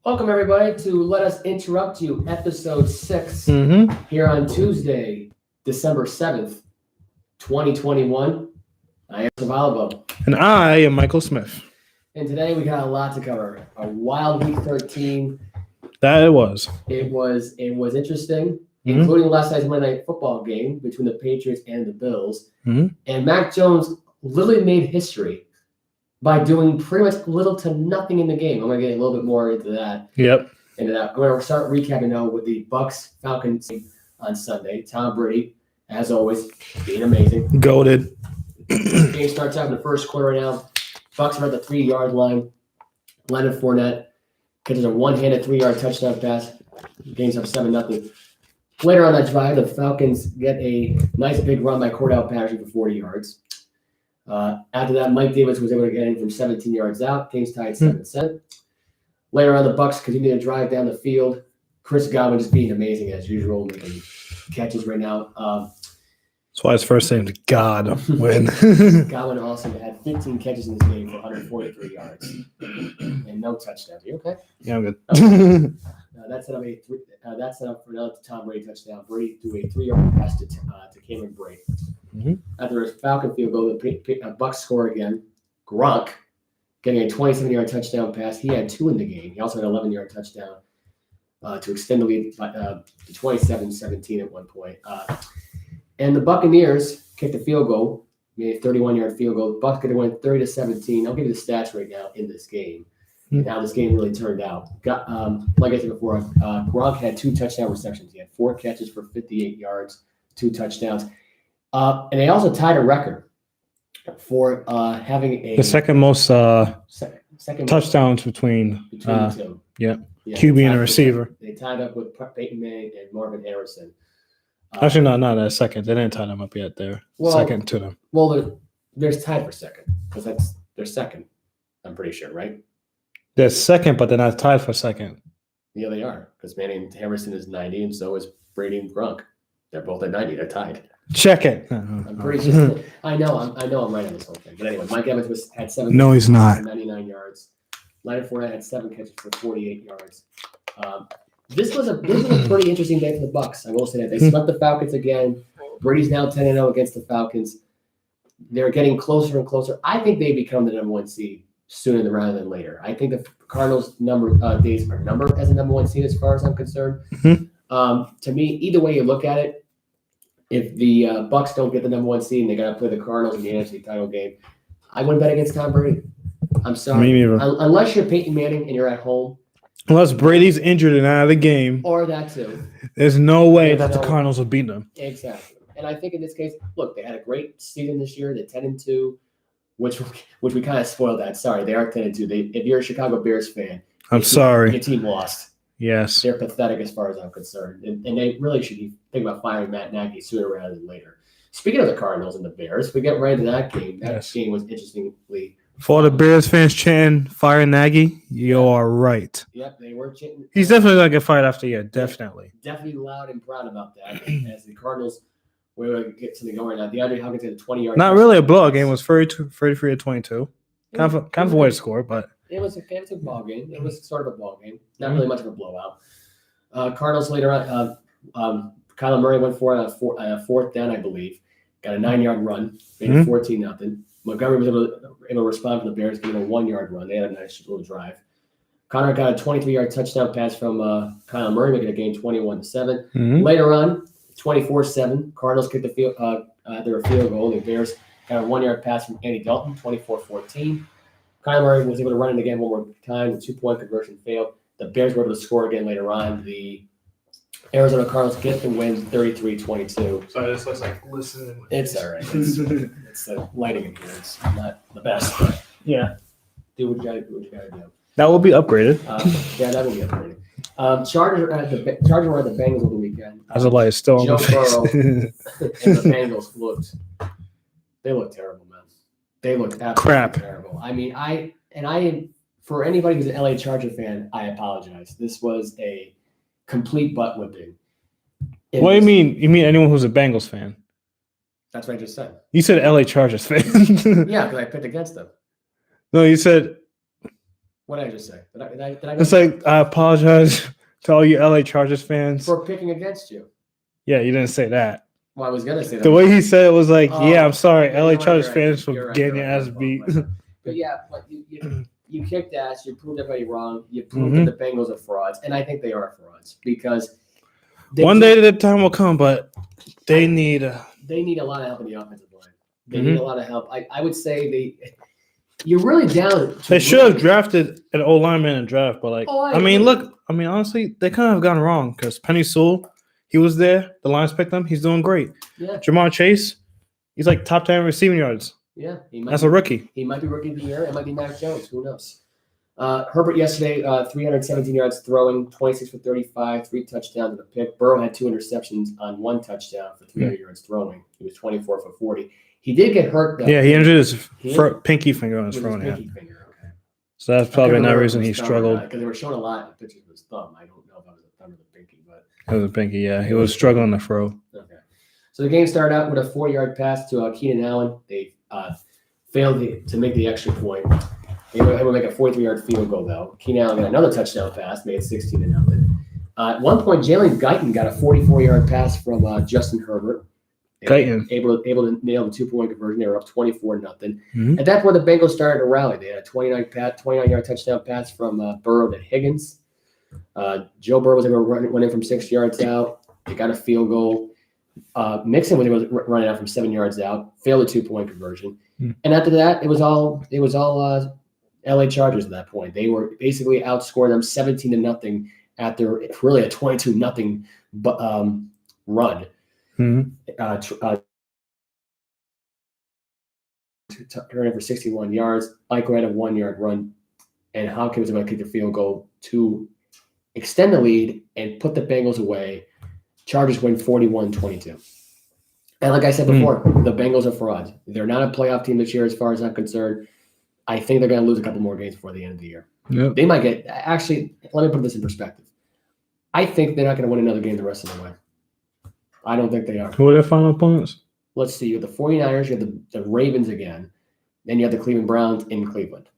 Welcome, everybody, to Let Us Interrupt You, episode 6, here on Tuesday, December 7th, 2021. I am Survivable. And I am Michael Smith. And today we got a lot to cover. A wild Week 13. That it was. It was interesting, including last night's Monday Night Football game between the Patriots and the Bills. And Mac Jones literally made history by doing pretty much little to nothing in the game. I'm going to get a little bit more into that. I'm going to start recapping now with the Bucs-Falcons on Sunday. Tom Brady, as always, being amazing. Goated. Game starts out in the first quarter right now. Bucs are at the 3-yard line. Leonard Fournette catches a one-handed 3-yard touchdown pass. Game's up 7-0. Later on that drive, the Falcons get a nice big run by Cordell Patterson for 40 yards. After that, Mike Davis was able to get in from 17 yards out. Game's tied 7-7. Later on, the Bucs continue to drive down the field. Chris Godwin just being amazing as usual, making catches right now. That's why his first name's Godwin. Godwin also had 15 catches in this game for 143 yards and no touchdowns. You okay? Yeah, I'm good. Okay. That's set up for another Tom Brady touchdown. Brady threw a 3-yard pass to Cameron Brate. After a Falcon field goal, the Bucs score again. Gronk getting a 27-yard touchdown pass. He had 2 in the game. He also had an 11-yard touchdown to extend the lead to 27-17 at one point. And the Buccaneers kicked a field goal, made a 31-yard field goal. The Bucs could have went 30-17. I'll give you the stats right now in this game. And how this game really turned out. Like I said before, Gronk had 2 touchdown receptions. He had 4 catches for 58 yards, 2 touchdowns. And they also tied a record for having the second most touchdowns between the 2. Yeah, QB and a receiver. They tied up with Peyton Manning and Marvin Harrison. Actually, not that second. They didn't tie them up yet. They're second to them. Well, there's tied for second because they're second. I'm pretty sure, right? They're second, but they're not tied for second. Yeah, they are because Manning and Harrison is 90, and so is Brady and Gronk. They're both at 90. They're tied. Check it. I'm pretty sure. I know I'm right on this whole thing. But anyway, Mike Evans had 7. No, he's not. 99 yards. Leonard Fournette had 7 catches for 48 yards. This was a pretty interesting day for the Bucs. I will say that they swept the Falcons again. Brady's now 10-0 against the Falcons. They're getting closer and closer. I think they become the number 1 seed sooner rather than later. I think the Cardinals' days are numbered as a number 1 seed as far as I'm concerned. To me, either way you look at it, if the Bucs don't get the number 1 seed and they got to play the Cardinals in the NFC title game, I wouldn't bet against Tom Brady. I'm sorry. Me neither. Unless you're Peyton Manning and you're at home. Unless Brady's injured and out of the game. Or that too. There's no way that the Cardinals will beat them. Exactly. And I think in this case, look, they had a great season this year. They're 10-2, which we kind of spoiled that. Sorry, they are 10-2. If you're a Chicago Bears fan, sorry. Your team lost. Yes. They're pathetic as far as I'm concerned. And they really should be thinking about firing Matt Nagy sooner rather than later. Speaking of the Cardinals and the Bears, we get right into that game. That game was interestingly. For the Bears fans chanting, fire Nagy, you are right. Yep, they were chanting. He's definitely going to get fired after a year. Definitely. Definitely loud and proud about that. As the Cardinals were able to get something going now. DeAndre Hopkins had a 20-yard. Not really a blowout game. It was 33-22. Kind of a way to score, but. It was a ball game. It was sort of a ball game. Not really much of a blowout. Cardinals later on, Kyler Murray went for it on a 4th down, I believe. Got a 9-yard run, made it 14-0. Montgomery was able to respond for the Bears, giving a 1-yard run. They had a nice little drive. Connor got a 23-yard touchdown pass from Kyler Murray, making the game 21-7. Later on, 24-7, Cardinals kicked their field goal. The Bears got a 1-yard pass from Andy Dalton, 24-14. Kyler Murray was able to run it again one more time. The 2-point conversion failed. The Bears were able to score again later on. The Arizona Cardinals get the win 33-22. Sorry, this looks like listening. It's all right. It's the lighting in here. It's not the best. But yeah. Do what you gotta do. That will be upgraded. Yeah, that will be upgraded. Chargers were at the Bengals over the weekend. As a light, still on Joe the face. Burrow and the Bengals looked terrible, man. They looked absolutely terrible. I mean, I for anybody who's an LA Charger fan, I apologize. This was a complete butt whipping. What do you mean? You mean anyone who's a Bengals fan? That's what I just said. You said LA Chargers fan. Yeah, because I picked against them. No, you said What did I just say? Did I It's like, I apologize to all you LA Chargers fans. for picking against you? Yeah, you didn't say that. Well, I was gonna say that. The way he said it was like, yeah, I'm sorry, yeah, LA you're right, Chargers you're right. fans for You're right, getting you're your right. ass beat. But yeah, but you kicked ass. You proved everybody wrong. You proved that the Bengals are frauds, and I think they are frauds because one day the time will come, but they need a lot of help in the offensive line. They need a lot of help. I would say you're really down. They should have drafted an old lineman in draft, but like, I mean, honestly, they kind of have gone wrong because Penny Sewell, he was there. The Lions picked him. He's doing great. Yeah. Jamar Chase, he's like top 10 receiving yards. Yeah, that's a rookie. He might be rookie of the year. It might be Mac Jones. Who knows? Herbert yesterday, 317 yards throwing, 26 for 35, 3 touchdowns and a pick. Burrow had 2 interceptions on 1 touchdown for 300 yards throwing. He was 24 for 40. He did get hurt, though. Yeah, he injured his pinky finger on his throwing hand. Pinky finger, okay. So that's probably another reason he struggled. Because they were showing a lot of pictures of his thumb. I don't know if it was a thumb or the pinky, but it was a pinky. Yeah, he was struggling to throw. Okay. So the game started out with a 4-yard pass to Keenan Allen. They failed to make the extra point. They were able to make a 43-yard field goal, though. Keenan Allen got another touchdown pass, made it 16-0. At one point, Jalen Guyton got a 44-yard pass from Justin Herbert. Guyton. Able to nail the 2-point conversion. They were up 24-0. At that point, the Bengals started to rally. They had a 29-yard touchdown pass from Burrow to Higgins. Joe Burrow was able to run in from 6 yards out. They got a field goal. Mixon was able to run it out from 7 yards out. Failed the 2-point conversion. And after that, it was all LA Chargers at that point. They were basically outscoring them 17-0 after really a 22-0 run. Turning for 61 yards. Eichel had a 1-yard run, and Hopkins was able to kick the field goal to extend the lead and put the Bengals away. Chargers win 41-22. And like I said before, the Bengals are frauds. They're not a playoff team this year as far as I'm concerned. I think they're going to lose a couple more games before the end of the year. Yep. They might get – actually, let me put this in perspective. I think they're not going to win another game the rest of the way. I don't think they are. Who are their final opponents? Let's see. You have the 49ers. You have the Ravens again. Then you have the Cleveland Browns in Cleveland.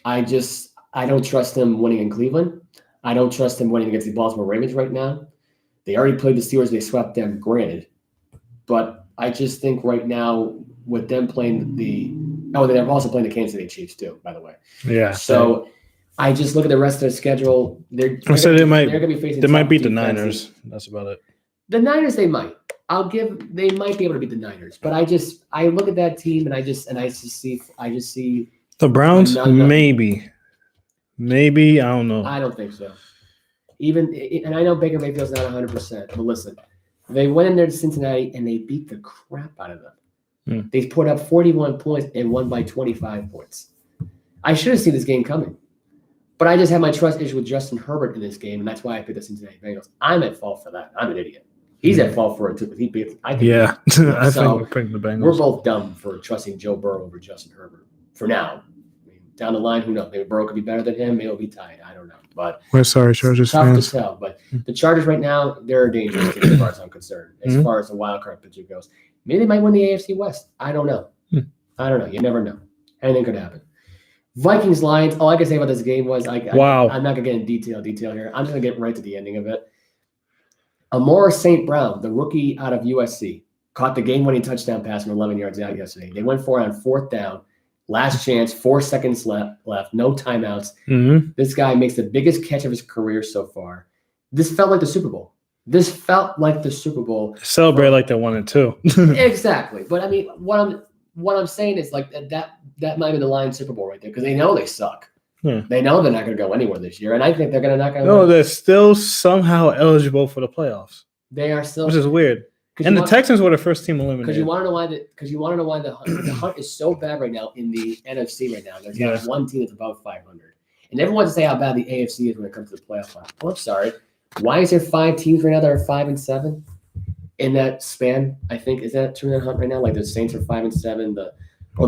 I don't trust them winning in Cleveland. I don't trust them winning against the Baltimore Ravens right now. They already played the Steelers. They swept them, granted. But I just think right now with them playing they're also playing the Kansas City Chiefs too, by the way. Yeah. So I just look at the rest of the schedule. They're going to be facing. They might beat the Niners. That's about it. The Niners, they might. They might be able to beat the Niners. But I look at that team and I just see the Browns. Maybe. I don't know. I don't think so. And I know Baker Mayfield's not 100%. But listen, they went in there to Cincinnati and they beat the crap out of them. They put up 41 points and won by 25 points. I should have seen this game coming. But I just had my trust issue with Justin Herbert in this game, and that's why I picked the Cincinnati Bengals. I'm at fault for that. I'm an idiot. He's at fault for it too. I think we're picking the Bengals. We're both dumb for trusting Joe Burrow over Justin Herbert for now. I mean, down the line, who knows? Maybe Burrow could be better than him. Maybe it'll be tied. I don't know. But we're sorry, Chargers fans. Tough to tell. But the Chargers right now, they're a dangerous team as far as I'm concerned. As far as the wild card picture goes, maybe they might win the AFC West. I don't know. I don't know. You never know. Anything could happen. Vikings Lions. All I can say about this game was I'm not gonna get in detail here. I'm just gonna get right to the ending of it. Amora St. Brown, the rookie out of USC, caught the game-winning touchdown pass from 11 yards out yesterday. They went for it on 4th down. Last chance, 4 seconds left, no timeouts. This guy makes the biggest catch of his career so far. This felt like the Super Bowl. Celebrate like they won it too. Exactly. But I mean, what I'm saying is like that might be the Lions Super Bowl right there because they know they suck. They know they're not going to go anywhere this year, and I think they're not going to. No, they're still somehow eligible for the playoffs. They are still, which is weird. And the Texans were the first team eliminated. Because you want to know why the hunt is so bad right now in the NFC right now. There's not one team that's above 500, and everyone wants to say how bad the AFC is when it comes to the playoff hunt. Oh, I'm sorry. Why is there 5 teams right now that are 5-7 in that span? I think is that true in that hunt right now? Like the Saints are 5-7. The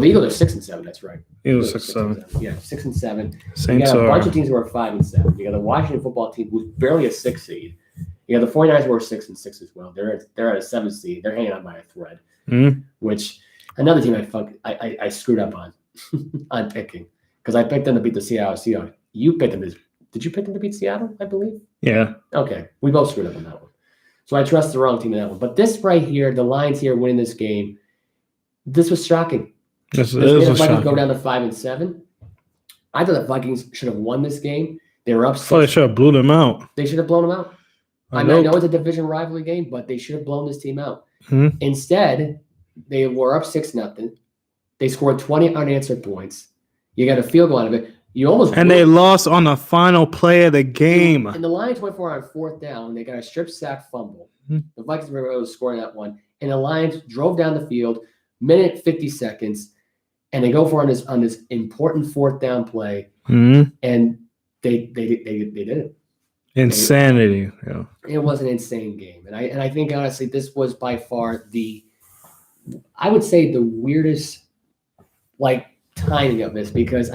Eagles are 6-7. That's right. Eagles 6-7. Yeah, 6-7. Saints you got a bunch of teams who are 5-7. You got the Washington football team who's barely a 6 seed. You got the 49ers who are 6-6 as well. They're at a 7 seed. They're hanging on by a thread. Which another team I screwed up on on picking because I picked them to beat the Seattle Seahawks. You picked them. Did you pick them to beat Seattle, I believe? Yeah. Okay. We both screwed up on that one. So I trust the wrong team in that one. But this right here, the Lions here winning this game, this was shocking. This made the was Vikings shocking. go down to 5-7. I thought the Vikings should have won this game. They were up 6. They should have blew them out. They should have blown them out. I know it's a division rivalry game, but they should have blown this team out. Mm-hmm. Instead, they were up 6-0. They scored 20 unanswered points. You got a field goal out of it. They lost on the final play of the game. And the Lions went for it on 4th down. They got a strip sack fumble. Mm-hmm. The Vikings were able to score that one. And the Lions drove down the field, minute 50 seconds, and they go for it on this important 4th down play. Mm-hmm. And they did it. Insanity. Yeah. It was an insane game. And I think, honestly, this was by far I would say the weirdest, timing of this, because,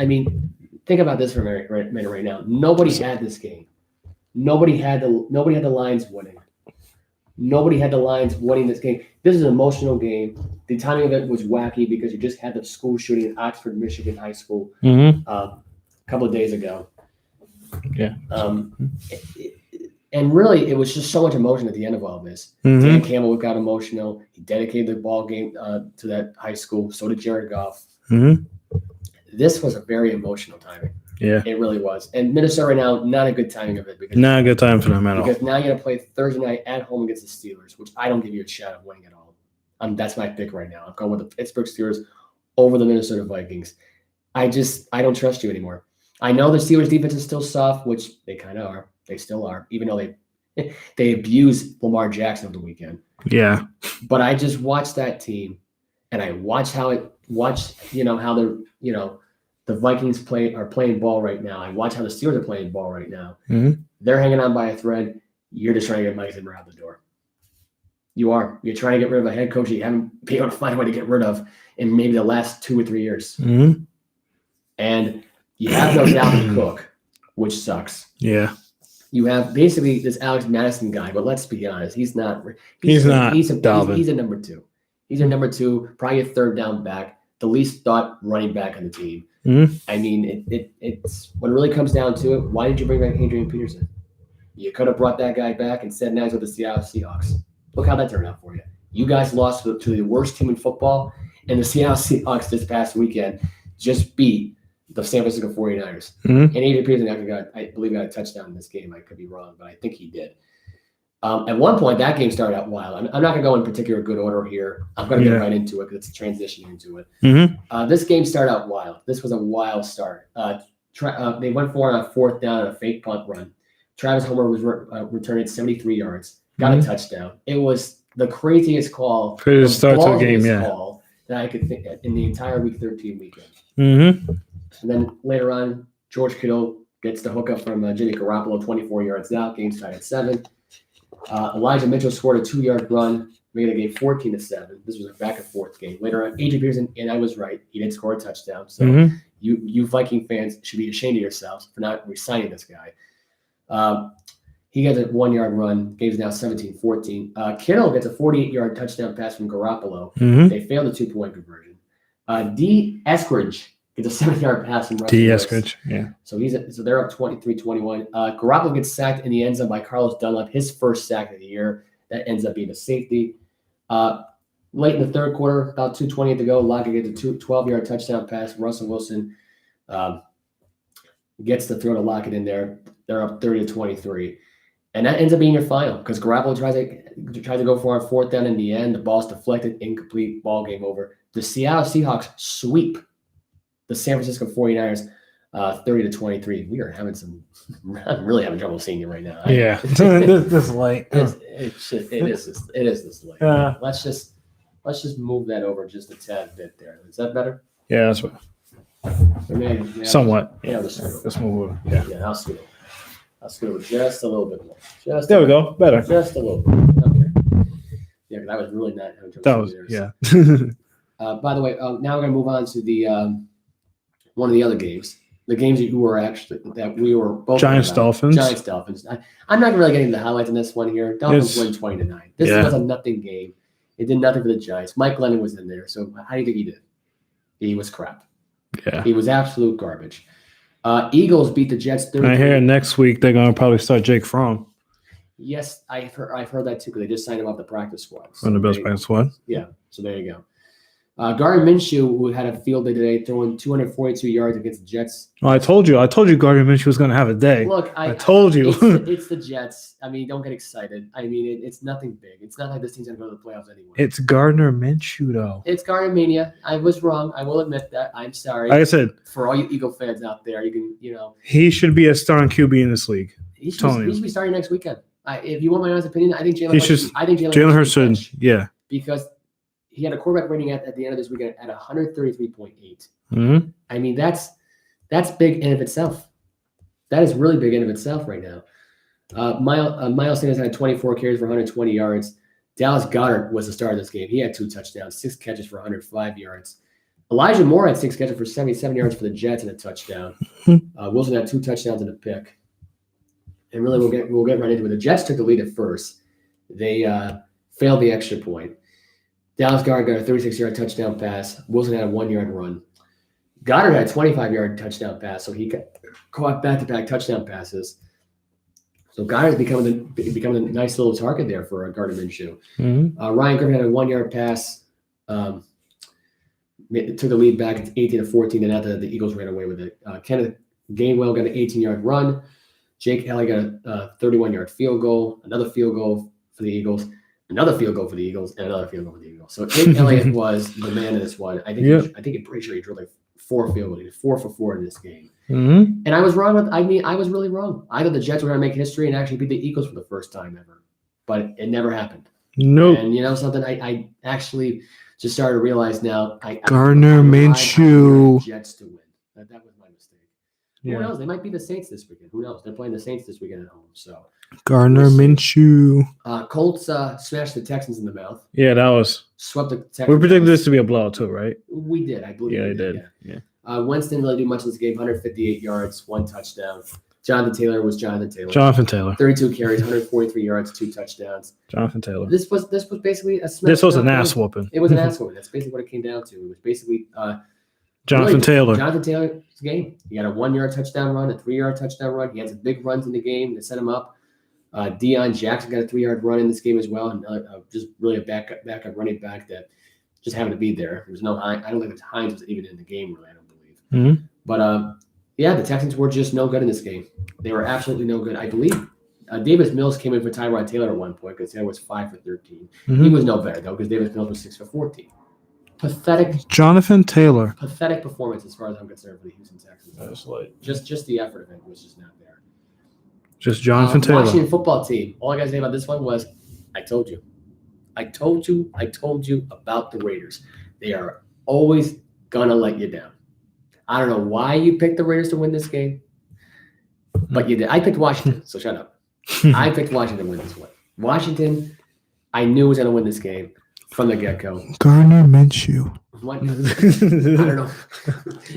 think about this for a minute right now. Nobody had this game. Nobody had the Lions winning. Nobody had the Lions winning this game. This is an emotional game. The timing of it was wacky because you just had the school shooting at Oxford, Michigan High School a couple of days ago. Yeah. And really, it was just so much emotion at the end of all this. Mm-hmm. Dan Campbell got emotional. He dedicated the ball game to that high school. So did Jared Goff. Mm-hmm. This was a very emotional timing. Yeah. It really was. And Minnesota right now, not a good timing of it. Not a good time for them at all. Because now you're going to play Thursday night at home against the Steelers, which I don't give you a shot of winning at all. That's my pick right now. I'm going with the Pittsburgh Steelers over the Minnesota Vikings. I don't trust you anymore. I know the Steelers defense is still soft, which they kind of are. They still are, even though they abused Lamar Jackson over the weekend. Yeah. But I just watched that team, and I watched how the Vikings are playing ball right now. I watch how the Steelers are playing ball right now. Mm-hmm. They're hanging on by a thread. You're just trying to get Mike Zimmer out the door. You are. You're trying to get rid of a head coach you haven't been able to find a way to get rid of in maybe the last 2 or 3 years. Mm-hmm. And you have no Dalvin Cook, which sucks. Yeah. You have basically this Alex Madison guy, but let's be honest, he's not. He's not. He's a Dalvin. number 2. He's a number 2, probably a 3rd down back, the least thought running back on the team. Mm-hmm. It's when it really comes down to it. Why did you bring back Adrian Peterson? You could have brought that guy back and said now he's with the Seattle Seahawks. Look how that turned out for you. You guys lost to the worst team in football, and the Seattle Seahawks this past weekend just beat the San Francisco 49ers. Mm-hmm. And Adrian Peterson I believe got a touchdown in this game. I could be wrong, but I think he did. At one point, that game started out wild. I'm not going to go in particular good order here. I'm going to get right into it because it's transitioning into it. Mm-hmm. This game started out wild. This was a wild start. They went for it on a 4th down and a fake punt run. Travis Homer was returning 73 yards, got a touchdown. It was the craziest call. Craziest start to a game, yeah. Call that I could think of in the entire Week 13 weekend. Mm-hmm. And then later on, George Kittle gets the hookup from Jimmy Garoppolo, 24 yards out. Game's tied at 7. Elijah Mitchell scored a 2-yard run, made the game 14-7. This was a back and forth game. Later on, Adrian Peterson, and I was right, he did score a touchdown. So you Viking fans should be ashamed of yourselves for not re-signing this guy. He gets a 1-yard run. Game's now 17-14. Kittle gets a 48-yard touchdown pass from Garoppolo. Mm-hmm. They failed the 2-point conversion. D. Eskridge gets a 7-yard pass from Russell D. Wilson. Eskridge, yeah. So they're up 23-21. Garoppolo gets sacked in the end zone by Carlos Dunlap, his first sack of the year. That ends up being a safety. Late in the 3rd quarter, about 2:20 to go, Lockett gets a 12-yard touchdown pass. Russell Wilson gets the throw to Lockett in there. They're up 30-23. And that ends up being your final because Garoppolo tries to go for a 4th down in the end. The ball's deflected, incomplete, ball game over. The Seattle Seahawks sweep the San Francisco 49ers 30-23. We are having I'm really having trouble seeing you right now. Yeah. this light. It is this light. Let's just move that over just a tad bit there. Is that better? Yeah, that's what. Somewhat. Yeah, let's move over. Yeah, I'll scoot over just a little bit more. There we go. Better. Just a little bit. Okay. Yeah, because I was really not having trouble. By the way, now we're going to move on to the one of the other games. The games that we were both Dolphins. Giants Dolphins. I'm not really getting the highlights in this one here. Dolphins win 20-9. This was a nothing game. It did nothing for the Giants. Mike Glennon was in there. So how do you think he did? He was crap. Yeah. He was absolute garbage. Eagles beat the Jets 30. I hear next week they're going to probably start Jake Fromm Yes, I've heard that too because they just signed him off the practice squad. from the Bills practice squad. Yeah, so there you go. Gardner Minshew, who had a field day today, throwing 242 yards against the Jets. Well, I told you Gardner Minshew was going to have a day. Look, I told you. It's the Jets. I mean, don't get excited. I mean, it's nothing big. It's not like this team's going to go to the playoffs anyway. It's Gardner Minshew, though. It's Gardner Mania. I was wrong. I will admit that. I'm sorry. Like I said, for all you Eagle fans out there, he should be a starting QB in this league. He should be starting next weekend. If you want my honest opinion, I think Jalen Hurts should. Yeah, because he had a quarterback rating at the end of this weekend at 133.8. Mm-hmm. I mean, that's big in of itself. That is really big in of itself right now. Miles Sanders had 24 carries for 120 yards. Dallas Goedert was the star of this game. He had 2 touchdowns, 6 catches for 105 yards. Elijah Moore had 6 catches for 77 yards for the Jets and a touchdown. Wilson had 2 touchdowns and a pick. And really, we'll get right into it. The Jets took the lead at first. They failed the extra point. Dallas Goedert got a 36-yard touchdown pass. Wilson had a 1-yard run. Goddard had a 25-yard touchdown pass, so he caught back-to-back touchdown passes. So Goddard's becoming a nice little target there for Gardner Minshew. Mm-hmm. Ryan Griffin had a 1-yard pass. Took the lead back. It's 18-14, and after that, the Eagles ran away with it. Kenneth Gainwell got an 18-yard run. Jake Elliott got a 31-yard field goal. Another field goal for the Eagles. Another field goal for the Eagles, and another field goal for the Eagles. So Jake Elliott was the man of this one. I think I'm pretty sure he drilled like 4 field goals. He was 4 for 4 in this game. Mm-hmm. And I was wrong. I was really wrong. I thought the Jets were going to make history and actually beat the Eagles for the first time ever. But it never happened. Nope. And you know something? I actually just started to realize now. Gardner Minshew. Jets to win. That was my mistake. Yeah. Who knows? They might be the Saints this weekend. Who knows? They're playing the Saints this weekend at home. So Gardner Minshew. Colts smashed the Texans in the mouth. Yeah, that was. Swept the Texans. We predicted this to be a blowout too, right? We did. I believe. Yeah, they did. Yeah. Winston didn't really do much in this game. 158 yards, 1 touchdown. Jonathan Taylor was Jonathan Taylor. 32 carries, 143 yards, 2 touchdowns. Jonathan Taylor. This was basically a smash. This was an ass whooping. It was an ass whooping. That's basically what it came down to. It was basically Jonathan Taylor. Jonathan Taylor's game. He had a 1-yard touchdown run, a 3-yard touchdown run. He had some big runs in the game that set him up. Deion Jackson got a 3-yard run in this game as well, and just really a backup running back that just happened to be there. There was no I don't think Hines was even in the game, really. I don't believe. Mm-hmm. But the Texans were just no good in this game. They were absolutely no good. I believe Davis Mills came in for Tyrod Taylor at one point because Taylor was 5 for 13. Mm-hmm. He was no better though because Davis Mills was 6 for 14. Pathetic. Jonathan Taylor. Pathetic performance as far as I'm concerned for the Houston Texans. That's like just the effort of it was just not there. Just Jonathan Taylor. Washington football team. All I gotta say about this one was, I told you about the Raiders. They are always gonna let you down. I don't know why you picked the Raiders to win this game, but you did. I picked Washington, so shut up. I picked Washington to win this one. Washington, I knew was gonna win this game from the get-go. Gardner Minshew. What? I don't know.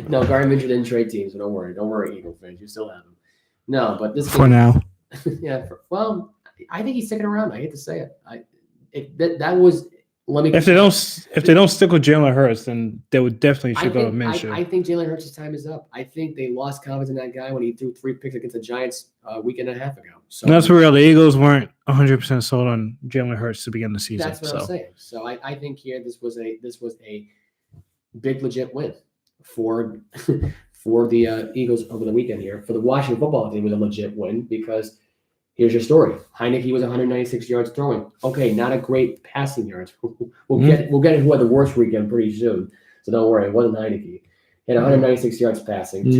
No, Gardner Minshew didn't trade teams, so don't worry, Eagle fans. You still have him. No, but this game, for now. Yeah. Well, I think he's sticking around. I hate to say it. That was. If they don't stick with Jalen Hurts, then they would definitely should go with Minshew. I think Jalen Hurts' time is up. I think they lost confidence in that guy when he threw 3 picks against the Giants a week and a half ago. So and that's for real. The Eagles weren't 100% sold on Jalen Hurts to begin the season. That's what I'm saying. So I think here this was a big legit win for the Eagles over the weekend here. For the Washington football team, it was a legit win because. Here's your story. Heineke was 196 yards throwing. Okay, not a great passing yards. We'll get it who had the worst weekend pretty soon. So don't worry, it wasn't Heineke. He had 196 yards passing,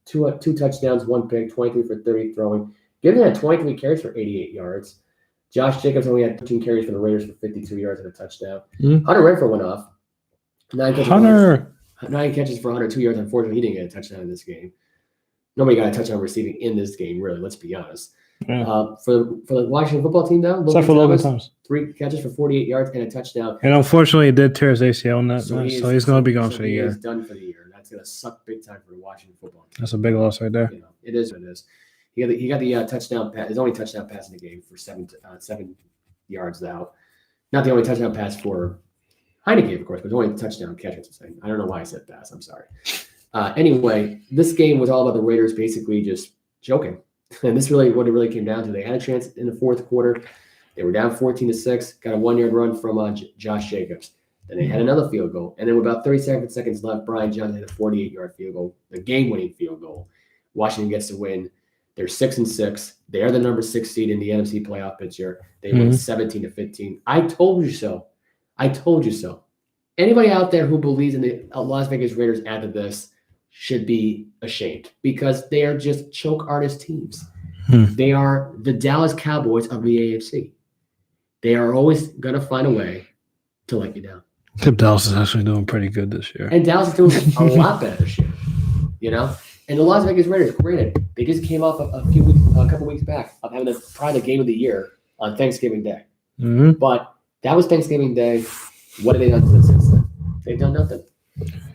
two touchdowns, 1 pick, 23 for 30 throwing. Given had 23 carries for 88 yards. Josh Jacobs only had 13 carries for the Raiders for 52 yards and a touchdown. Hunter Renfrow went off. 9 catches for 102 yards. Unfortunately, he didn't get a touchdown in this game. Nobody got a touchdown receiving in this game, really. Let's be honest. Yeah. For the Washington football team, though, except for Logan Thomas, 3 catches for 48 yards and a touchdown. And unfortunately, he did tear his ACL in that, so he's going to be gone for the year. He's done for the year. That's going to suck big time for the Washington football team. That's a big loss right there. You know, it is what it is. He got the touchdown pass. His only touchdown pass in the game for 7 yards out. Not the only touchdown pass for Heineke, of course, but the only touchdown catch. I don't know why I said pass. I'm sorry. Anyway, this game was all about the Raiders basically just joking. And this really what it really came down to. They had a chance in the fourth quarter. They were down 14-6, got a 1-yard run from Josh Jacobs. Then they had another field goal. And then with about 37 seconds left, Brian Johnson had a 48-yard field goal, the game-winning field goal. Washington gets the win. They're 6-6. They are the number 6 seed in the NFC playoff picture. They win 17-15. I told you so. I told you so. Anybody out there who believes in the Las Vegas Raiders after this should be ashamed because they are just choke artist teams. They are the Dallas Cowboys of the AFC. They are always going to find a way to let you down. I think Dallas is actually doing pretty good this year. And Dallas is doing a lot better this year, you know? And the Las Vegas Raiders, granted, they just came off a couple weeks back of having probably the game of the year on Thanksgiving Day. But that was Thanksgiving Day. What have they done since then? They've done nothing.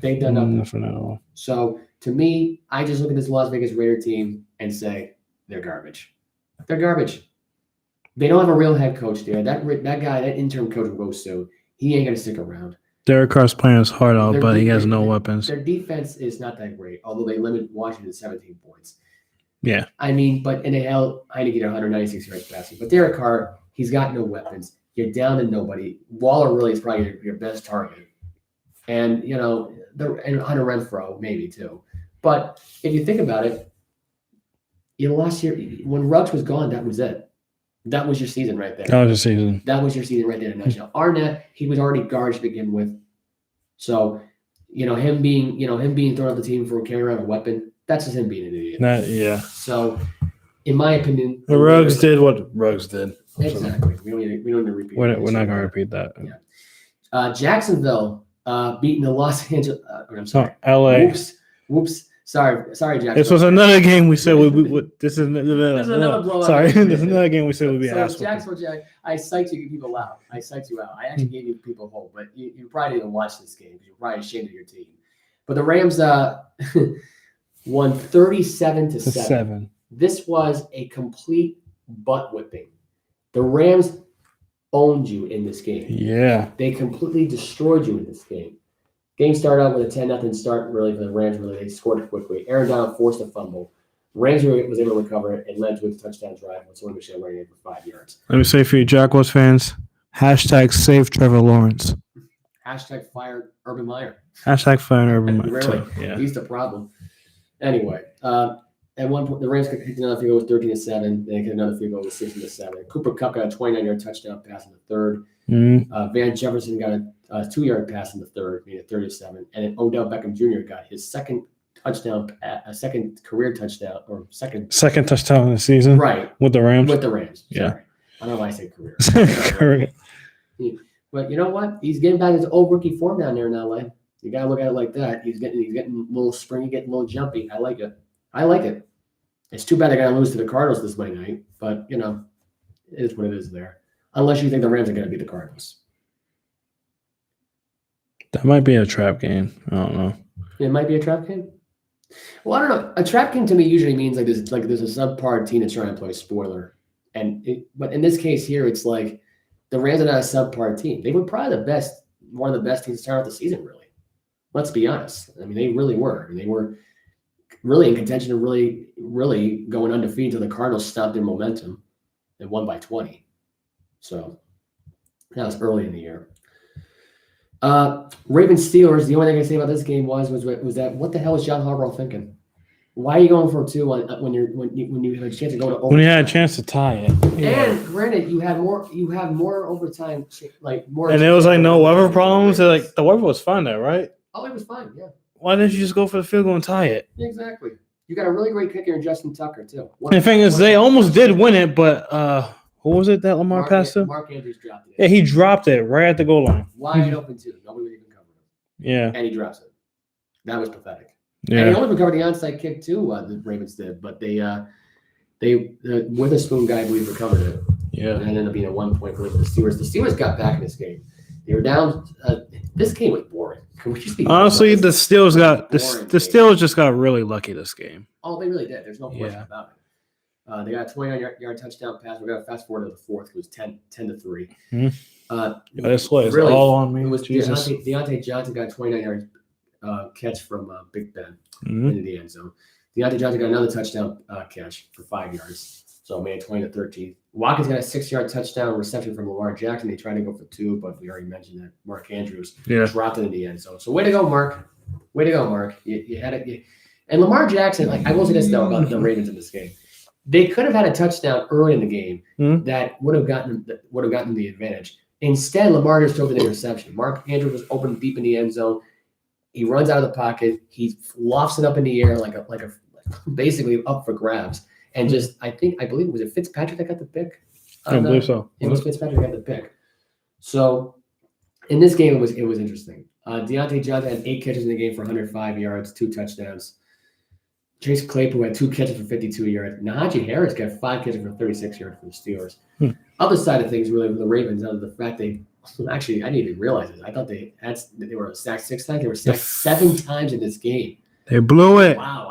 They've done nothing. Nothing at all. So, to me, I just look at this Las Vegas Raider team and say, they're garbage. They're garbage. They don't have a real head coach there. That guy, that interim coach will go soon. He ain't going to stick around. Derek Carr's playing his heart out, but he has no weapons. Their defense is not that great, although they limit Washington to 17 points. Yeah. I mean, but in the hell, Heineke 196 yards passing. But Derek Carr, he's got no weapons. You're down to nobody. Waller really is probably your best target. And, you know, and Hunter Renfrow, maybe too. But if you think about it, you lost when Ruggs was gone, that was it. That was your season right there. That was your season. That was your season right there in a nutshell. Arnett, he was already garbage to begin with. So, him being thrown off the team for carrying around a weapon, that's just him being an idiot. Yeah. So, in my opinion, Ruggs did what Ruggs did. Exactly. We don't need to repeat. We're not going to repeat that. Yeah. Jacksonville beating the Los Angeles. I'm sorry. LA. Whoops. Sorry, Jacksonville. This was another game we said this is another blowout. Sorry, this is another game we said we'd be asked. Jacksonville, I psyched you people out. I actually gave you people hope, but you probably didn't watch this game because you're probably ashamed of your team. But the Rams won 37-7. This was a complete butt whipping. The Rams owned you in this game. Yeah. They completely destroyed you in this game. Game started out with a 10-0 start, really, for the Rams. Really, they scored quickly. Aaron Donald forced a fumble. Rams was able to recover it and led to a touchdown drive with Sony Michel running in for 5 yards. Let me say for you Jaguars fans, #save Trevor Lawrence. #fire Urban Meyer. #fire Urban Meyer. Really? Yeah. He's the problem. Anyway, at one point, the Rams hit another field goal with 13-7. They hit another field goal with 16-7. Cooper Kupp got a 29-yard touchdown pass in the third. Van Jefferson got a 2-yard pass in the third, made it 30-7. And then Odell Beckham Jr. got his second career touchdown, or second touchdown of the season. Right. With the Rams. Yeah. Sorry. I don't know why I say career. Correct. But you know what? He's getting back his old rookie form down there in LA. You gotta look at it like that. He's getting a little springy, getting a little jumpy. I like it. It's too bad they gotta lose to the Cardinals this Monday night, but it is what it is there. Unless you think the Rams are gonna beat the Cardinals. That might be a trap game. I don't know. It might be a trap game. Well, I don't know. A trap game to me usually means there's a subpar team that's trying to play spoiler, but in this case here, it's like the Rams are not a subpar team. They were probably one of the best teams to start out the season. Really, let's be honest. I mean, they really were. They were really in contention of really going undefeated until the Cardinals stopped their momentum and won by 20. So that was early in the year. Ravens Steelers. The only thing I can say about this game was that what the hell is John Harbaugh thinking? Why are you going for 2 when you have a chance to go to overtime? When you had a chance to tie it. Yeah. And granted, you have more overtime, like more. And it was like no weather problems. Like the weather was fine there, right? Oh, it was fine. Yeah. Why didn't you just go for the field goal and tie it? Exactly. You got a really great kicker in Justin Tucker too. The thing is, they almost did win it, but who was it that Lamar passed to? Mark Andrews dropped it. Yeah, he dropped it right at the goal line. Wide open too. Nobody would even cover him. Yeah. And he drops it. That was pathetic. Yeah. And he only recovered the onside kick too. The Ravens did, but the Witherspoon guy, I believe, recovered it. Yeah. And it ended up being a 1-point lead for the Steelers. The Steelers got back in this game. They were down. This game was boring. Honestly, the Steelers just got really lucky this game. Oh, they really did. There's no question about it. They got a 29-yard touchdown pass. We're going to fast forward to the fourth. It was 10-3. This was really all on me. It was Jesus. Deontay Johnson got a 29-yard catch from Big Ben Mhm. into the end zone. Deontay Johnson got another touchdown catch for 5 yards. So made it 20-13. Watkins got a 6-yard touchdown reception from Lamar Jackson. They tried to go for 2, but we already mentioned that Mark Andrews dropped it in the end zone. So way to go, Mark. Way to go, Mark. You had it. And Lamar Jackson, I will say this though about the Ravens in this game. They could have had a touchdown early in the game that would have gotten the advantage. Instead, Lamar just threw the interception. Mark Andrews was open deep in the end zone. He runs out of the pocket. He lofts it up in the air like a basically up for grabs. And just I believe was it Fitzpatrick that got the pick? I believe so. It was Fitzpatrick that got the pick. So in this game it was interesting. Deontay Johnson had 8 catches in the game for 105 yards, 2 touchdowns. Chase Claypool had 2 catches for 52 yards. Najee Harris got 5 catches for 36 yards for the Steelers. Other side of things, really, for the Ravens, out of the fact actually, I didn't even realize it. I thought they were sacked 6 times. They were sacked 7 times in this game. They blew it. Wow,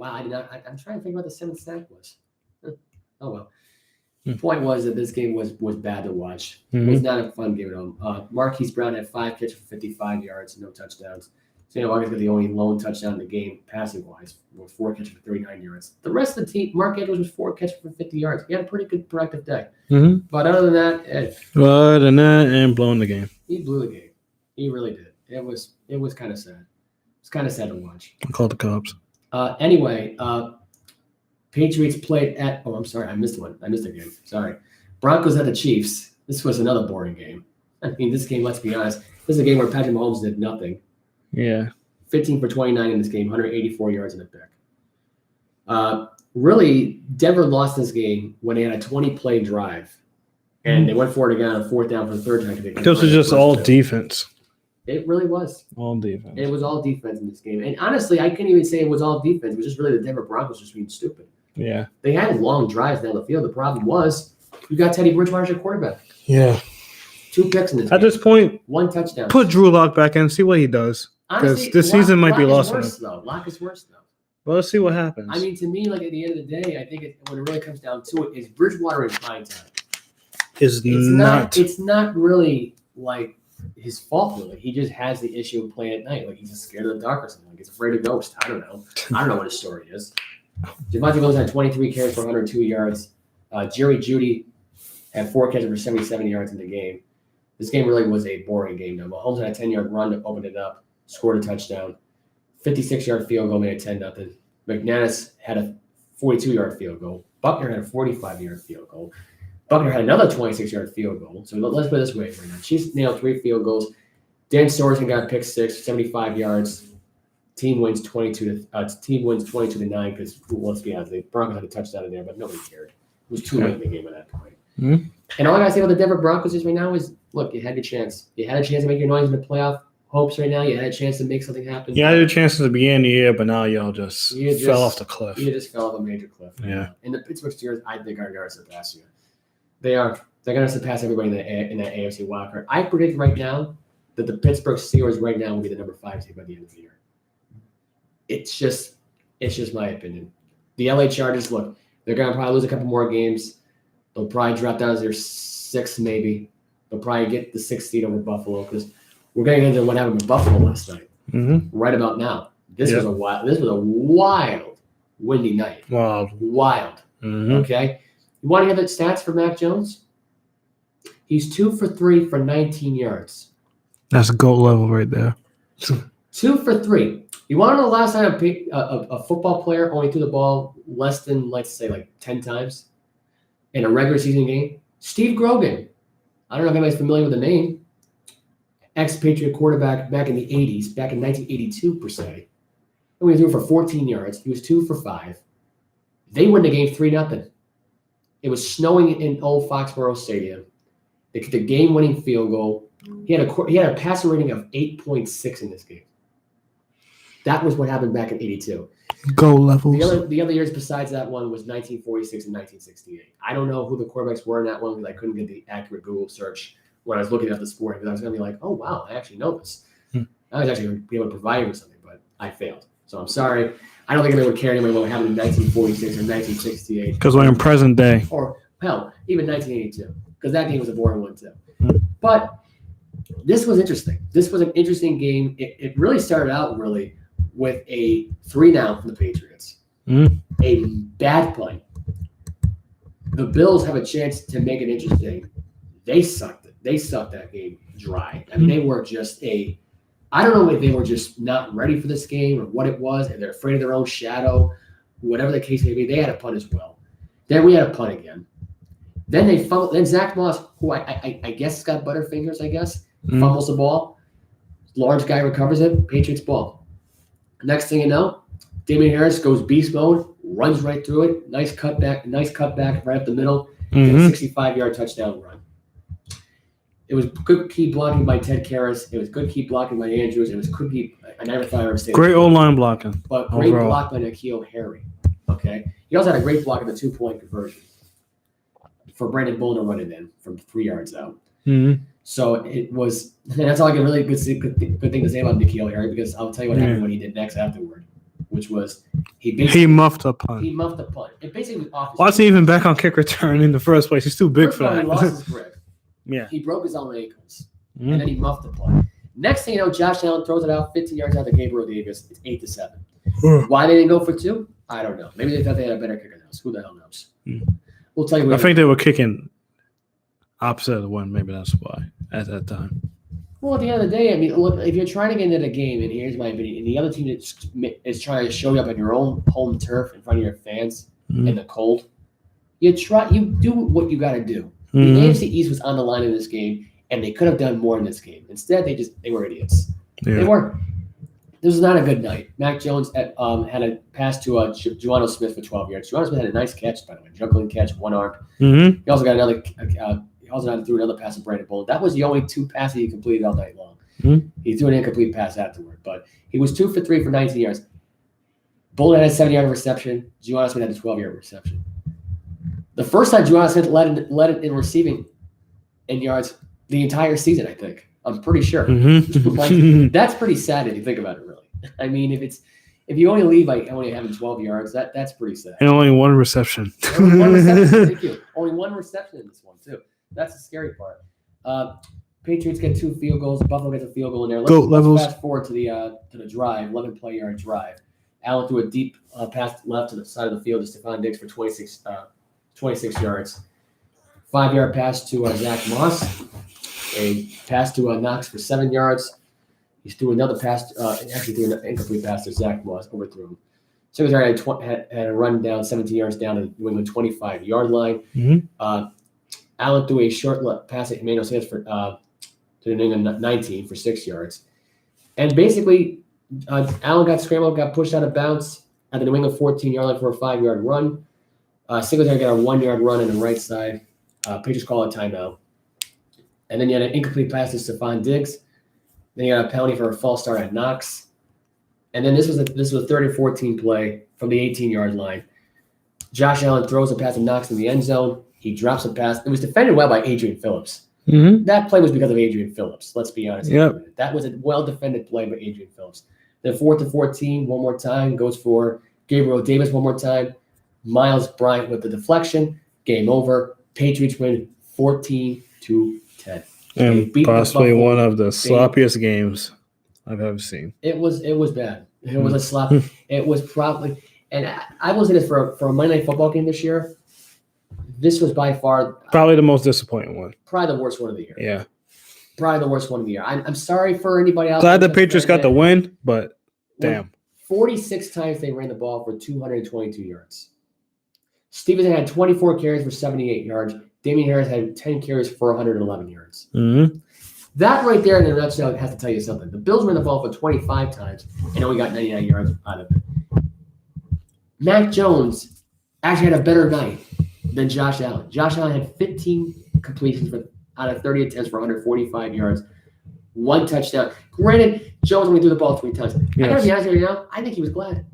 I did not. I'm trying to think what the 7th sack was. Oh well. The point was that this game was bad to watch. It was not a fun game at all. Marquise Brown had 5 catches for 55 yards, no touchdowns. Sammy Watkins got the only lone touchdown in the game, passing wise, with 4 catches for 39 yards. The rest of the team, Mark Andrews was 4 catches for 50 yards. He had a pretty good productive day. But other than that, and blowing the game. He blew the game. He really did. It was kind of sad. It's kind of sad to watch. I called the cops. Anyway, Patriots played at. Oh, I'm sorry, I missed one. I missed a game. Sorry. Broncos at the Chiefs. This was another boring game. I mean, this game. Let's be honest. This is a game where Patrick Mahomes did nothing. Yeah. 15 for 29 in this game, 184 yards in a pick. Really, Denver lost this game when they had a 20-play drive, and they went for it again on 4th down for the 3rd time. This was just all defense. It really was. All defense. It was all defense in this game. And honestly, I can't even say it was all defense. It was just really the Denver Broncos just being stupid. Yeah. They had long drives down the field. The problem was you got Teddy Bridgewater as your quarterback. Yeah. 2 picks in this game. At this point, 1 touchdown. put Drew Lock back in, see what he does. Because this season might be lost for him. Lock is worse, though. Well, let's see what happens. I mean, to me, like at the end of the day, I think when it really comes down to it, is Bridgewater in prime time. It's not really like his fault, really. He just has the issue of playing at night. Like he's just scared of the dark or something. Like he's afraid of ghosts. I don't know. I don't know what his story is. Javonte Williams had 23 carries for 102 yards. Jerry Jeudy had 4 catches for 77 yards in the game. This game really was a boring game, though. Mahomes had a 10-yard run to open it up, scored a touchdown. 56-yard field goal made it 10-0. McManus had a 42-yard field goal. Buckner had a 45-yard field goal. Buckner had another 26-yard field goal. So let's put it this way right now. Chiefs nailed 3 field goals. Dan Sorensen got pick 6, 75 yards. Team wins 22 to 9 because let's be honest, the Broncos had a touchdown in there, but nobody cared. It was too late in the game at that point. And all I gotta say about the Denver Broncos is right now is, look, you had your chance. You had a chance to make your noise in the playoff hopes right now. You had a chance to make something happen. You had a chance at the beginning of the year, but now y'all just fell off the cliff. You just fell off a major cliff. Yeah. And the Pittsburgh Steelers, I think, are going to surpass you. They're going to surpass everybody in that AFC wildcard. I predict right now that the Pittsburgh Steelers right now will be the number 5 seed by the end of the year. It's just my opinion. The LA Chargers, look, they're going to probably lose a couple more games. They'll probably drop down to their 6th, maybe. They'll probably get the 6th seed over Buffalo because we're getting into what happened with Buffalo last night. Right about now. This was a wild, windy night. Wild. Okay. You want to hear the stats for Mac Jones? He's 2 for 3 for 19 yards. That's a GOAT level right there. 2 for 3. You want to know the last time a football player only threw the ball less than, let's say, like 10 times in a regular season game? Steve Grogan. I don't know if anybody's familiar with the name. Ex-Patriot quarterback back in the 80s, back in 1982 per se. And he threw for 14 yards. He was 2 for 5. They win the game 3-0. It was snowing in old Foxborough Stadium. They kicked a game-winning field goal. He had a passer rating of 8.6 in this game. That was what happened back in 82. Goal levels. The other years besides that one was 1946 and 1968. I don't know who the quarterbacks were in that one because I couldn't get the accurate Google search when I was looking at the sport because I was going to be like, oh, wow, I actually know this. I was actually going to be able to provide you with something, but I failed. So I'm sorry. I don't think anybody would care anyway what happened in 1946 or 1968. Because we're in present day. Or, hell, even 1982. Because that game was a boring one, too. But This was interesting. This was an interesting game. It really started out with a 3-down from the Patriots. A bad punt. The Bills have a chance to make it interesting. They sucked it. They sucked that game dry. I mean, they were just I don't know if they were just not ready for this game or what it was, and they're afraid of their own shadow, whatever the case may be. They had a punt as well. Then we had a punt again. Then they fumbled. Then Zach Moss, who I guess got butterfingers, fumbles the ball. Large guy recovers it. Patriots ball. Next thing you know, Damian Harris goes beast mode, runs right through it. Nice cutback right up the middle. A 65-yard touchdown run. It was good key blocking by Ted Karras. It was good key blocking by Andrews. It was good key. I never thought I would say great O-line blocking. But great block by N'Keal Harry. Okay. He also had a great block at the 2-point conversion for Brandon Bolden running in from 3 yards out. So it was, and that's all I can really good thing to say about N'Keal Harry, because I'll tell you what happened when he did next afterward, which was he muffed a punt. He muffed a punt. It basically was off. Why is he even back on kick return in the first place? He's too big for that. He lost his grip. Yeah. He broke his own ankles, and then he muffed the punt. Next thing you know, Josh Allen throws it out 15 yards out to Gabriel Davis. It's 8-7. Why they didn't go for 2? I don't know. Maybe they thought they had a better kicker than us. Who the hell knows? We'll tell you. I think they were kicking opposite of the one. Maybe that's why at that time. Well, at the end of the day, I mean, look, if you're trying to get into the game, and here's my opinion, and the other team is trying to show you up on your own home turf in front of your fans in the cold, you do what you got to do. The AFC East was on the line in this game, and they could have done more in this game. Instead, they were idiots. Yeah. They were. This was not a good night. Mac Jones had a pass to Juwanno Smith for 12 yards. Juwanno Smith had a nice catch, by the way, juggling catch, one arm. He also got another. He also threw another pass to Brandon Bolden. That was the only 2 passes he completed all night long. He threw an incomplete pass afterward, but he was 2 for 3 for 19 yards. Bolden had a 7-yard reception. Juwanno Smith had a 12-yard reception. The first time Juwanno Smith led it in receiving in yards the entire season, I think. I'm pretty sure. That's pretty sad if you think about it, really. I mean, if you only leave by only having 12 yards, that's pretty sad. And only 1 reception. Only 1 reception. Thank you. Only 1 reception in this one, too. That's the scary part. Patriots get 2 field goals. Buffalo gets a field goal in there. Let's fast forward to the drive, 11-play-yard drive. Allen threw a deep pass left to the side of the field to Stephon Diggs for 26 yards. 5-yard pass to Zach Moss. A pass to Knox for 7 yards. He threw another pass. Actually threw an incomplete pass to Zach Moss. Overthrew him. Secretary had a run down 17 yards down to the New England 25-yard line. Allen threw a short pass at Emmanuel Sanders to the New England 19 for 6 yards. And basically, Allen got scrambled, got pushed out of bounds at the New England 14-yard line for a 5-yard run. Singletary got a 1-yard run on the right side. Patriots call a timeout. And then you had an incomplete pass to Stephon Diggs. Then you got a penalty for a false start at Knox. And then this was a 3rd-and-14 play from the 18-yard line. Josh Allen throws a pass to Knox in the end zone. He drops a pass. It was defended well by Adrian Phillips. That play was because of Adrian Phillips. Let's be honest. Yep. That was a well-defended play by Adrian Phillips. Then 4th-and-14, one more time, goes for Gabriel Davis one more time. Miles Bryant with the deflection. Game over. Patriots win 14-10. And possibly one of the sloppiest games I've ever seen. It was bad. It was a slop. It was probably, and I will say this for a Monday Night Football game this year, this was by far probably the most disappointing one. Probably the worst one of the year. Yeah. Probably the worst one of the year. I'm sorry for anybody else. Glad the Patriots got the win, but damn. 46 times they ran the ball for 222 yards. Stevenson had 24 carries for 78 yards. Damian Harris had 10 carries for 111 yards. That right there in a nutshell has to tell you something. The Bills ran the ball for 25 times and only got 99 yards out of it. Mac Jones actually had a better night than Josh Allen. Josh Allen had 15 completions out of 30 attempts for 145 yards, 1 touchdown. Granted, Jones only threw the ball 3 times. Yes. I got to be honest with you now, I think he was glad.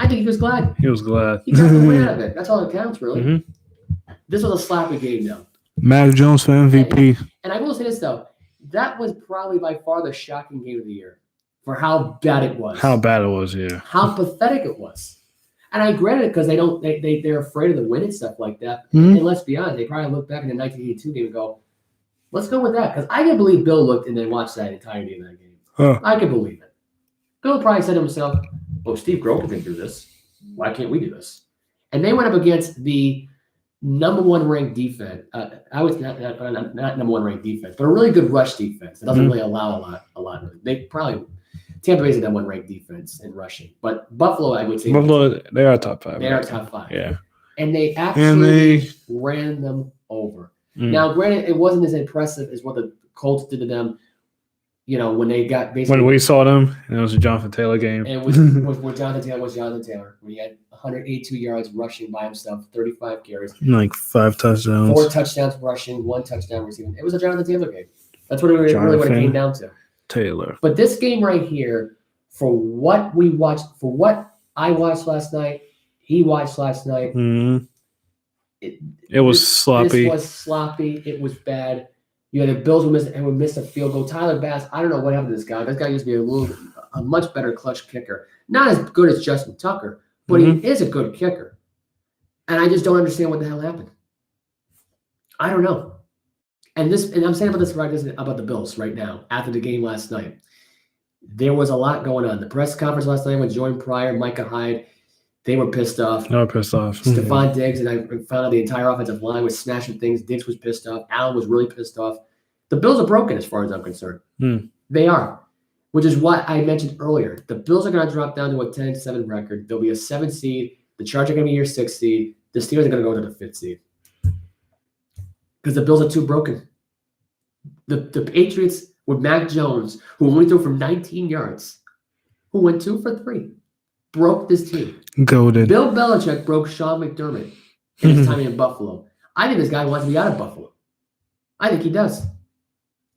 He was glad. He got the win out of it. That's all that counts, really. This was a slappy game, though. Mac Jones for MVP. And I will say this, though. That was probably by far the shocking game of the year for how bad it was. How bad it was, yeah. How pathetic it was. And I granted it because they're afraid of the win and stuff like that. And let's be honest, they probably look back in the 1982 game and go, Let's go with that because I can believe Bill looked and then watched that entirety of that game. Huh. I can believe it. Bill probably said to himself, "Oh, Steve Grohl can do this. Why can't we do this?" And they went up against the number one ranked defense. I was not number one ranked defense, but a really good rush defense. It doesn't really allow a lot. They probably Tampa Bay's a number one ranked defense in rushing, but Buffalo, I would say, Buffalo, they are top 5. they are top 5. Yeah, and they absolutely ran them over. Now, granted, it wasn't as impressive as what the Colts did to them. You know, when they got basically when we saw them, and it was a Jonathan Taylor game. And with Jonathan Taylor was Jonathan Taylor. When he had 182 yards rushing by himself, 35 carries, like 5 touchdowns, 4 touchdowns rushing, 1 touchdown receiving. It was a Jonathan Taylor game. That's what it really what it came down to. Taylor. But this game right here, for what we watched, for what I watched last night, he watched last night. It was sloppy. This was sloppy. It was bad. You had the Bills would miss a field goal. Tyler Bass, I don't know what happened to this guy. This guy used to be a much better clutch kicker. Not as good as Justin Tucker, but he is a good kicker. And I just don't understand what the hell happened. I don't know. And I'm saying about the Bills right now, after the game last night. There was a lot going on. The press conference last night with Jordan Pryor, Micah Hyde, they were pissed off. They were pissed off. Stephon Diggs, and I found out the entire offensive line was smashing things. Diggs was pissed off. Allen was really pissed off. The Bills are broken as far as I'm concerned. They are, which is what I mentioned earlier. The Bills are going to drop down to a 10-7 record. There'll be a 7 seed. The Chargers are going to be your 6th seed. The Steelers are going to go to the 5th seed because the Bills are too broken. The Patriots with Mac Jones, who only threw for 19 yards, who went 2 for 3, broke this team. Goated. Bill Belichick broke Sean McDermott in his time in Buffalo. I think this guy wants to be out of Buffalo. I think he does.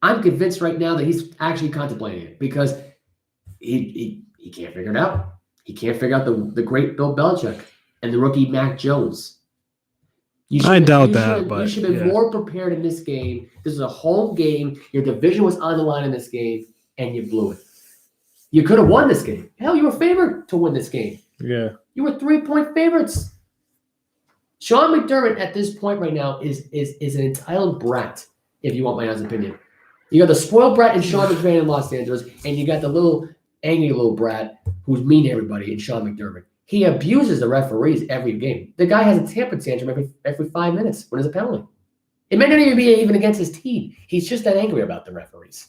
I'm convinced right now that he's actually contemplating it because he can't figure it out. He can't figure out the great Bill Belichick and the rookie Mac Jones. I doubt that, but you should have been more prepared in this game. This is a home game. Your division was on the line in this game, and you blew it. You could have won this game. Hell, you were favored to win this game. Yeah. You were 3-point favorites. Sean McDermott at this point right now is an entitled brat, if you want my honest opinion. You got the spoiled brat in Sean McVay in Los Angeles, and you got the little angry little brat who's mean to everybody in Sean McDermott. He abuses the referees every game. The guy has a temper tantrum every 5 minutes when there's a penalty. It may not even be against his team. He's just that angry about the referees.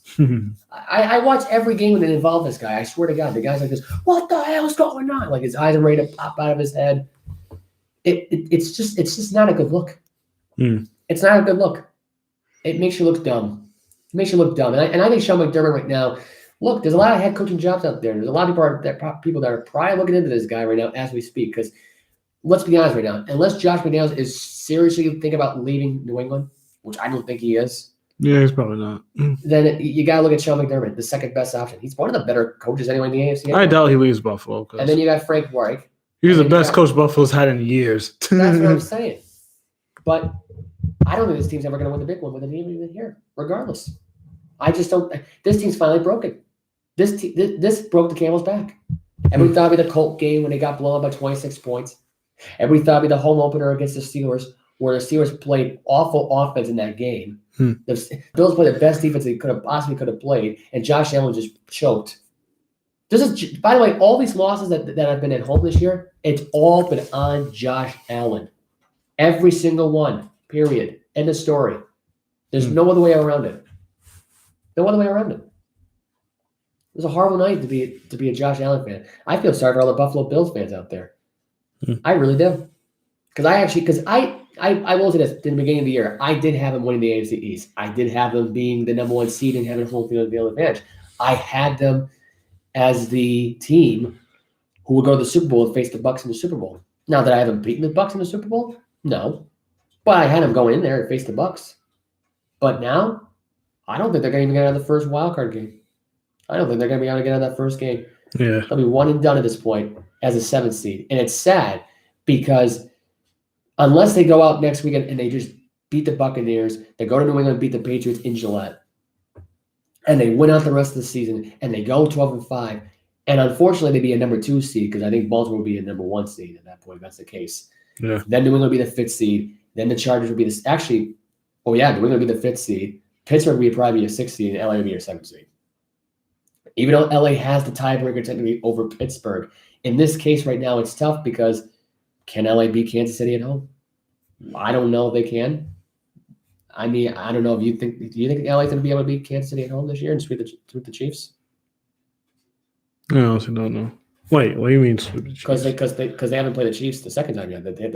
I watch every game when they involve this guy. I swear to God, the guy's like this, what the hell's going on? Like his eyes are ready to pop out of his head. It's just not a good look. It's not a good look. It makes you look dumb. It makes you look dumb. And I think Sean McDermott right now, look, there's a lot of head coaching jobs out there. There's a lot of people that are probably looking into this guy right now as we speak. Because let's be honest right now, unless Josh McDaniels is seriously thinking about leaving New England, which I don't think he is. Yeah, he's probably not. Then you got to look at Sean McDermott, the second best option. He's one of the better coaches anyway in the AFC. I doubt he leaves Buffalo. And then you got Frank Reich. He's the best coach Buffalo's had in years. That's what I'm saying. But I don't think this team's ever going to win the big one with a team even here, regardless. I just don't. This team's finally broken. This broke the camel's back. Everybody thought it'd be the Colt game when they got blown up by 26 points. Everybody thought it'd be the home opener against the Steelers, where the Steelers played awful offense in that game. The Bills played the best defense they could have played, and Josh Allen just choked. By the way, all these losses that have been at home this year, it's all been on Josh Allen. Every single one, period. End of story. There's no other way around it. No other way around it. It was a horrible night to be a Josh Allen fan. I feel sorry for all the Buffalo Bills fans out there. I really do. Because I will say this, in the beginning of the year, I did have them winning the AFC East. I did have them being the number 1 seed and having home field advantage. I had them as the team who would go to the Super Bowl and face the Bucs in the Super Bowl. Now that I haven't beaten the Bucs in the Super Bowl, no. But I had them going in there and face the Bucs. But now, I don't think they're going to even get out of the first wild card game. I don't think they're going to be able to get out of that first game. Yeah. They'll be one and done at this point as a 7th seed. And it's sad because unless they go out next weekend and they just beat the Buccaneers, they go to New England and beat the Patriots in Gillette, and they win out the rest of the season, and they go 12-5, and unfortunately they be a number 2 seed because I think Baltimore will be a number 1 seed at that point if that's the case. Yeah. Then New England will be the 5th seed. Then the Chargers will be New England will be the 5th seed. Pittsburgh would probably be a 6 seed, and LA would be your 7 seed. Even though LA has the tiebreaker technically over Pittsburgh, in this case right now, it's tough because can LA beat Kansas City at home? I don't know if they can. I mean, I don't know if you think. Do you think LA's going to be able to beat Kansas City at home this year and sweep the Chiefs? I honestly don't know. Wait, what do you mean sweep the Chiefs? Because they haven't played the Chiefs the second time yet. They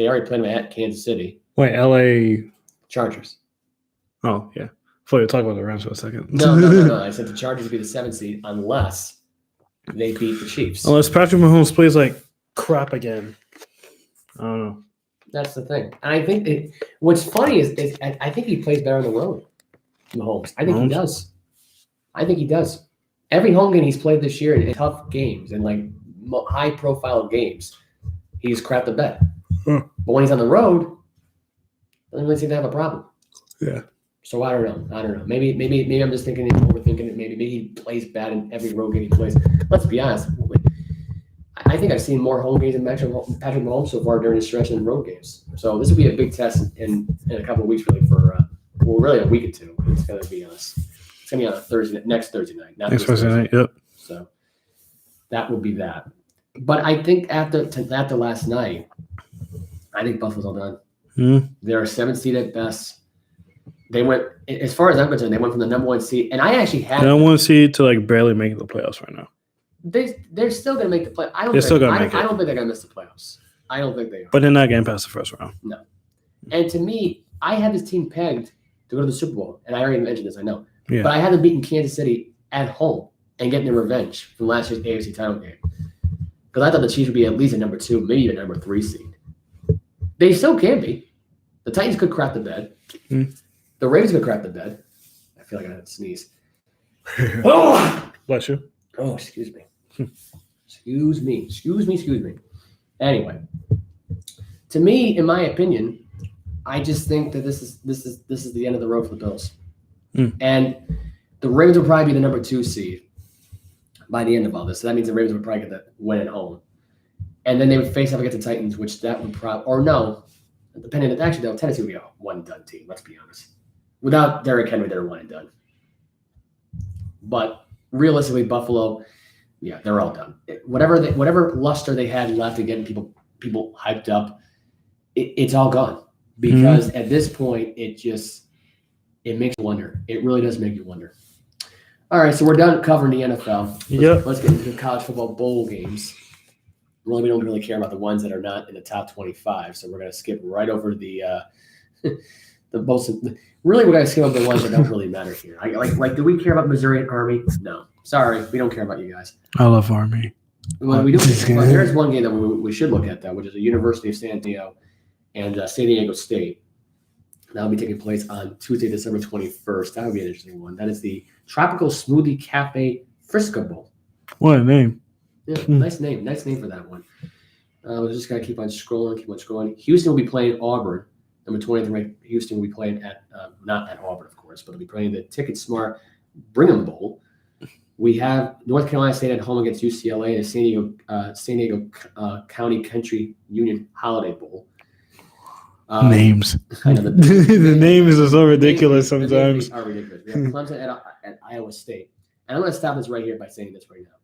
already played them at Kansas City. Wait, LA Chargers. Oh yeah. I thought you were talking about the Rams for a second. No. I said the Chargers would be the 7th seed unless they beat the Chiefs. Unless Patrick Mahomes plays like crap again. I don't know. That's the thing. And I think what's funny is I think he plays better on the road. Mahomes. I think he does. Every home game he's played this year in tough games and like high-profile games, he's crapped the bed. But when he's on the road, doesn't really seem to have a problem. Yeah. So I don't know. Maybe I'm just overthinking it. Maybe he plays bad in every road game he plays. Let's be honest. I think I've seen more home games than Patrick Mahomes so far during the stretch than road games. So this will be a big test in a couple of weeks, really, really a week or two. It's going to be us. It's going to be on next Thursday night. Next Thursday night, yep. So that will be that. But I think after last night, I think Buffalo's all done. They're a 7th seed at best. They went, as far as I'm concerned, they went from the number 1 seed. And I actually had number 1 seed to like barely making the playoffs right now. They're still going to make the play. I don't think they're going to miss the playoffs. I don't think they are. But they're not getting past the first round. No. And to me, I had this team pegged to go to the Super Bowl. And I already mentioned this, I know. Yeah. But I had them beating Kansas City at home and getting their revenge from last year's AFC title game. Because I thought the Chiefs would be at least a number 2, maybe a number 3 seed. They still can be. The Titans could crap the bed. The Ravens could crap the bed. I feel like I had to sneeze. Oh! Bless you. Oh, excuse me. Excuse me. Anyway, to me, in my opinion, I just think that this is the end of the road for the Bills. And the Ravens will probably be the number 2 seed by the end of all this. So that means the Ravens would probably get the win at home. And then they would face up against the Titans, which that would probably – or no, depending – actually, no, Tennessee would be a one-and-done team, let's be honest. Without Derrick Henry, they're one-and-done. But realistically, Buffalo – yeah, they're all done. Whatever luster they had left in getting people hyped up, it's all gone. Because at this point, it makes you wonder. It really does make you wonder. All right, so we're done covering the NFL. Let's get into the college football bowl games. Really, we don't really care about the ones that are not in the top 25, so we're going to skip right over the most. Really, we're going to skip over the ones that don't really matter here. Like, do we care about Missouri and Army? No. Sorry, we don't care about you guys. I love Army. Well, we do. Well, there's one game that we should look at, though, which is the University of San Diego and San Diego State. That will be taking place on Tuesday, December 21st. That would be an interesting one. That is the Tropical Smoothie Cafe Frisco Bowl. What a name. Yeah, nice name. Nice name for that one. We're just going to keep on scrolling. Houston will be playing Auburn. Number 20th ranked Houston will be playing at, not at Auburn, of course, but they'll be playing the Ticket Smart Brigham Bowl. We have North Carolina State at home against UCLA and the San Diego County Country Union Holiday Bowl. Names. I know, the names are so ridiculous sometimes. The names are ridiculous. We have Clemson at Iowa State. And I'm going to stop this right here by saying this right now.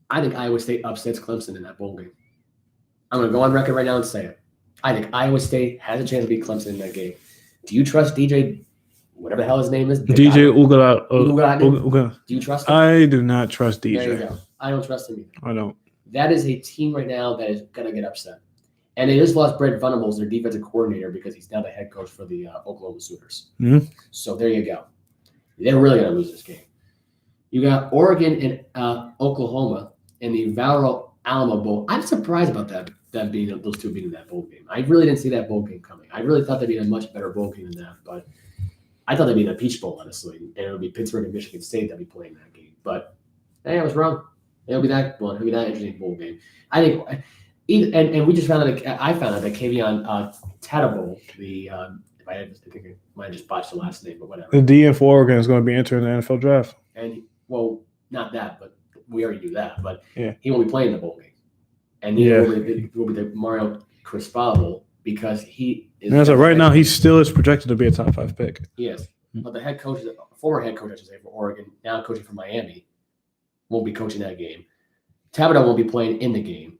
I think Iowa State upsets Clemson in that bowl game. I'm going to go on record right now and say it. I think Iowa State has a chance to beat Clemson in that game. Do you trust DJ, whatever the hell his name is? DJ Ugalade. Do you trust him? I do not trust DJ. There you go. I don't trust him either. I don't. That is a team right now that is going to get upset. And they just lost Brett Venables, their defensive coordinator, because he's now the head coach for the Oklahoma Sooners. So there you go. They're really going to lose this game. You got Oregon and Oklahoma in the Valero Alamo Bowl. I'm surprised about that being those two being in that bowl game. I really didn't see that bowl game coming. I really thought that'd be a much better bowl game than that, but I thought that'd be the Peach Bowl, honestly, and it would be Pittsburgh and Michigan State that'd be playing that game. But hey, I was wrong. It'll be that one. It'll be that interesting bowl game. I think, and we just found out. I found out that Kavion Tadable, I think I might have just botched the last name, but whatever. The DN for Oregon is going to be entering the NFL draft. And well, not that, but we already knew that. But yeah, he won't be playing the bowl game, and he will be the Mario Cristobal because he is. And as of right now, he still is projected to be a top 5 pick. Yes, but the former head coach, I should say, for Oregon, now coaching for Miami, won't be coaching that game. Thibodeau won't be playing in the game.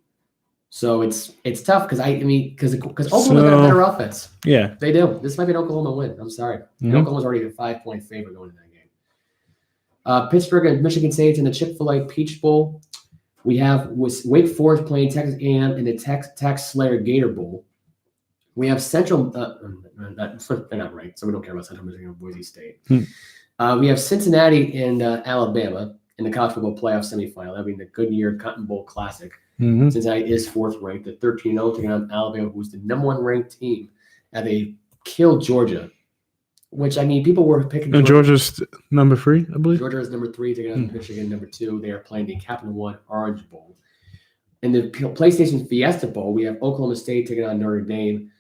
So it's tough because Oklahoma got a better offense. Yeah. They do. This might be an Oklahoma win. I'm sorry. And Oklahoma's already a 5-point favorite going into that game. Pittsburgh and Michigan State in the Chick-fil-A Peach Bowl. We have Wake Forest playing Texas A&M in the Tex Slayer Gator Bowl. We have Central. They're not ranked, so we don't care about Central Michigan or Boise State. We have Cincinnati and Alabama in the college football playoff semifinal. That'll be the Goodyear Cotton Bowl Classic. Cincinnati is 4th ranked, the 13-0 taking on Alabama, who's the number 1 ranked team. And they killed Georgia, which, I mean, people were picking. And Georgia's number 3, I believe. Georgia is number 3, taking on Michigan, number 2. They are playing the Capital One Orange Bowl. In the PlayStation Fiesta Bowl, we have Oklahoma State taking on Notre Dame.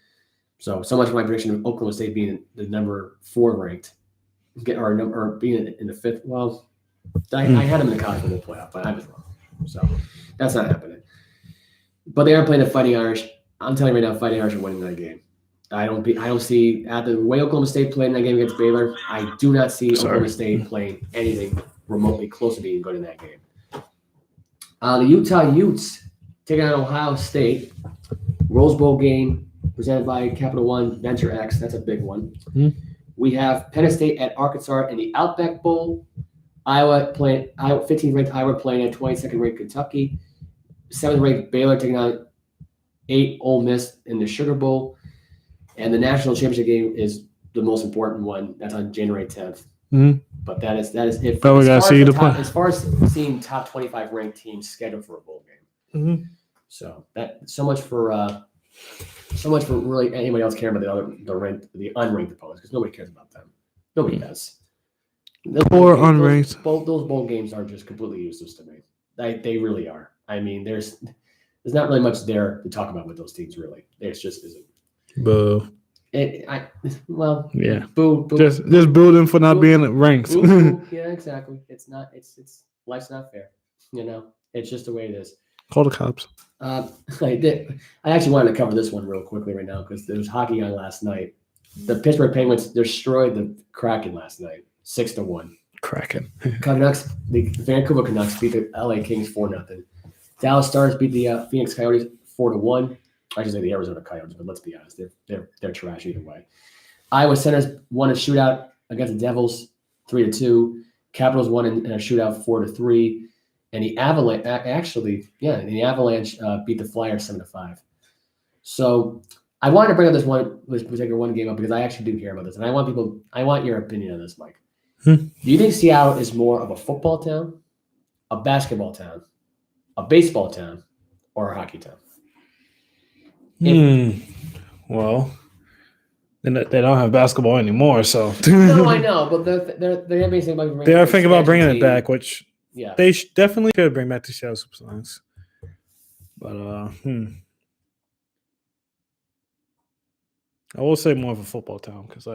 So much for my prediction of Oklahoma State being the number 4 ranked, or being in the 5th. Well, I had them in the college football playoff, but I was wrong. So that's not happening. But they are playing the Fighting Irish. I'm telling you right now, Fighting Irish are winning that game. I don't see at the way Oklahoma State played in that game against Baylor. I do not see Oklahoma State playing anything remotely close to being good in that game. The Utah Utes taking on Ohio State. Rose Bowl game presented by Capital One Venture X. That's a big one. We have Penn State at Arkansas in the Outback Bowl. 15th ranked Iowa playing at 22nd ranked Kentucky. 7th ranked Baylor taking on 8 Ole Miss in the Sugar Bowl. And the national championship game is the most important one. That's on January 10th. But that is it. But we got to see the play. As far as seeing top 25 ranked teams scheduled for a bowl game. So much for really anybody else caring about the unranked opponents, because nobody cares about them. Nobody does. Or unranked. Those bowl games are just completely useless to me. They really are. I mean, there's not really much there to talk about with those teams, really. There's just isn't. Boo. Yeah. Boo. Just boo them for not being ranked. Boo. Yeah, exactly. It's life's not fair. It's just the way it is. Call the cops. I actually wanted to cover this one real quickly right now because there was hockey on last night. The Pittsburgh Penguins destroyed the Kraken last night, 6-1. Kraken. The Vancouver Canucks beat the LA Kings 4-0. Dallas Stars beat the Phoenix Coyotes 4-1. I should say the Arizona Coyotes, but let's be honest, they're trash either way. Iowa Senators won a shootout against the Devils 3-2. Capitals won in a shootout 4-3. And the Avalanche beat the Flyers 7-5. So I wanted to bring up this particular one game up because I actually do care about this, and I want your opinion on this, Mike. Do you think Seattle is more of a football town, a basketball town, a baseball town, or a hockey town? Well, they don't have basketball anymore, so. No, I know, but they're basically thinking about bringing it back, which they definitely could bring back the Seattle Supersonics. But I will say more of a football town because,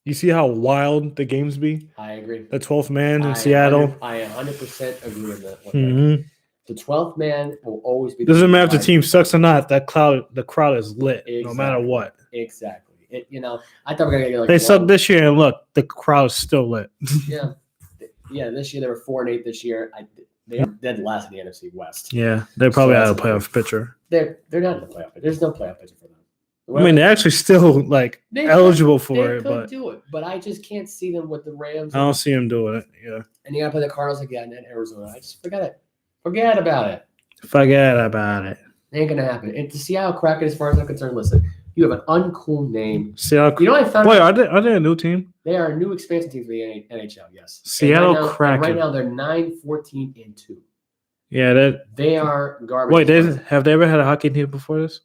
you see how wild the games be. I agree. The 12th man in Seattle. I 100% agree with that. The 12th man will always be. Doesn't matter if the team sucks or not. The crowd is lit, no matter what. Exactly. I thought we were gonna get they sucked this year, and look, the crowd is still lit. Yeah. This year they were 4-8. This year they are dead last in the NFC West. Yeah, they're probably out of the playoff picture. They're not in the playoff. There's no playoff picture for them. They're actually still eligible for it, but do it. But I just can't see them with the Rams. I don't see them doing it. Yeah, and you got to play the Cardinals again in Arizona. I just forget it. Forget about it. It ain't gonna happen. And the Seattle Kraken, as far as I'm concerned, listen, you have an uncool name. Seattle. You know what I found? Wait, are they a new team? They are a new expansion team for the NHL. Yes. Seattle Kraken. Right now they're 9-14-2. Yeah, they are garbage. Wait, have they ever had a hockey team before this?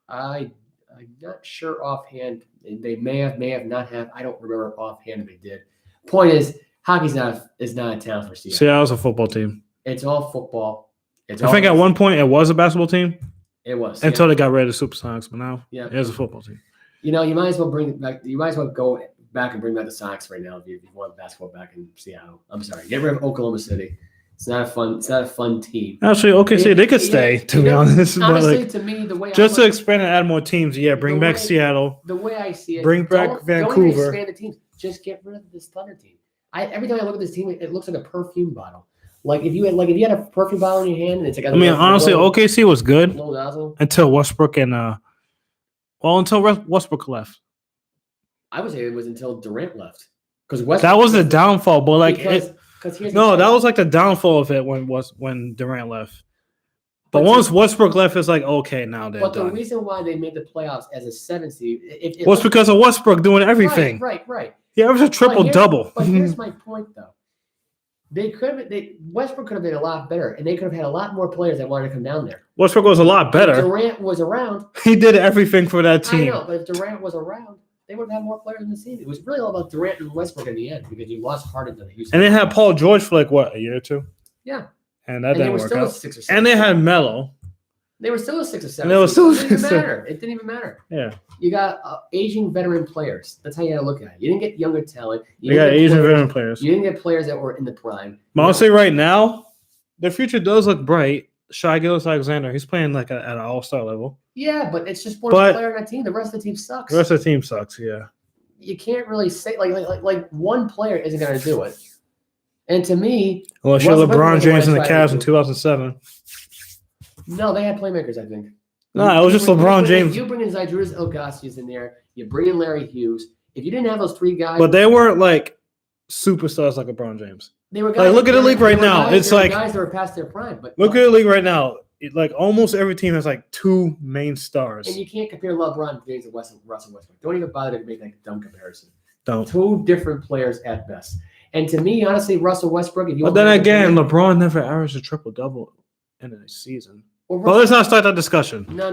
I'm not sure offhand. They may have not have. I don't remember offhand if they did. Point is, hockey's not a town for Seattle. Seattle's a football team. It's all football. I think at one point it was a basketball team. It was until they got rid of the Supersonics, but now it is a football team. You might as well bring back. You might as well go back and bring back the Sox right now if you want basketball back in Seattle. I'm sorry, get rid of Oklahoma City. It's not a fun team. Actually, OKC they could stay. To be honest, honestly, to me, the way to expand and add more teams, bring back Seattle. The way I see it, bring back Vancouver. Don't expand the teams. just get rid of this Thunder team. Every time I look at this team, it looks like a perfume bottle. Like if you had a perfume bottle in your hand, and it's like honestly, OKC was good little nozzle until Westbrook until Westbrook left. I would say it was until Durant left because that was the downfall. But like, that was like the downfall of it when Durant left. But once Westbrook left, it's like okay, now they're done. The reason why they made the playoffs as a 7 seed was because of Westbrook doing everything. Right. He averaged a triple-double. But here's my point, though. Westbrook could have been a lot better, and they could have had a lot more players that wanted to come down there. Westbrook was a lot better. If Durant was around. He did everything for that team. I know, but if Durant was around, they would have had more players in the team. It was really all about Durant and Westbrook in the end because you lost Harden to the Houston. And they had Paul George for a year or two? Yeah. And that didn't work out. 6 or 7. And they had Melo. They were still a 6 or 7. It didn't even matter. Yeah. You got aging veteran players. That's how you got to look at it. You didn't get younger talent. You got aging veteran players. You didn't get players that were in the prime. Honestly, right now, the future does look bright. Shai Gilgeous-Alexander, he's playing at an all-star level. Yeah, but it's just one player on that team. The rest of the team sucks. The rest of the team sucks, yeah. You can't really say like one player isn't going to do it. And to me, unless you're LeBron James and the Cavs in 2007. No, they had playmakers, I think. No, it was just LeBron James. You bring in Zydrunas Ilgauskas in there. You bring in Larry Hughes. If you didn't have those 3 guys, but they weren't like superstars like LeBron James. They were guys. Look at the league right now. It's like guys that were past their prime. But look at the league right now. Almost every team has 2 main stars. And you can't compare LeBron James and Russell Westbrook. Don't even bother to make that dumb comparison. Don't. 2 different players at best. And to me, honestly, Russell Westbrook. But then again, LeBron never averaged a triple-double in a season. Well, let's not start that discussion. No.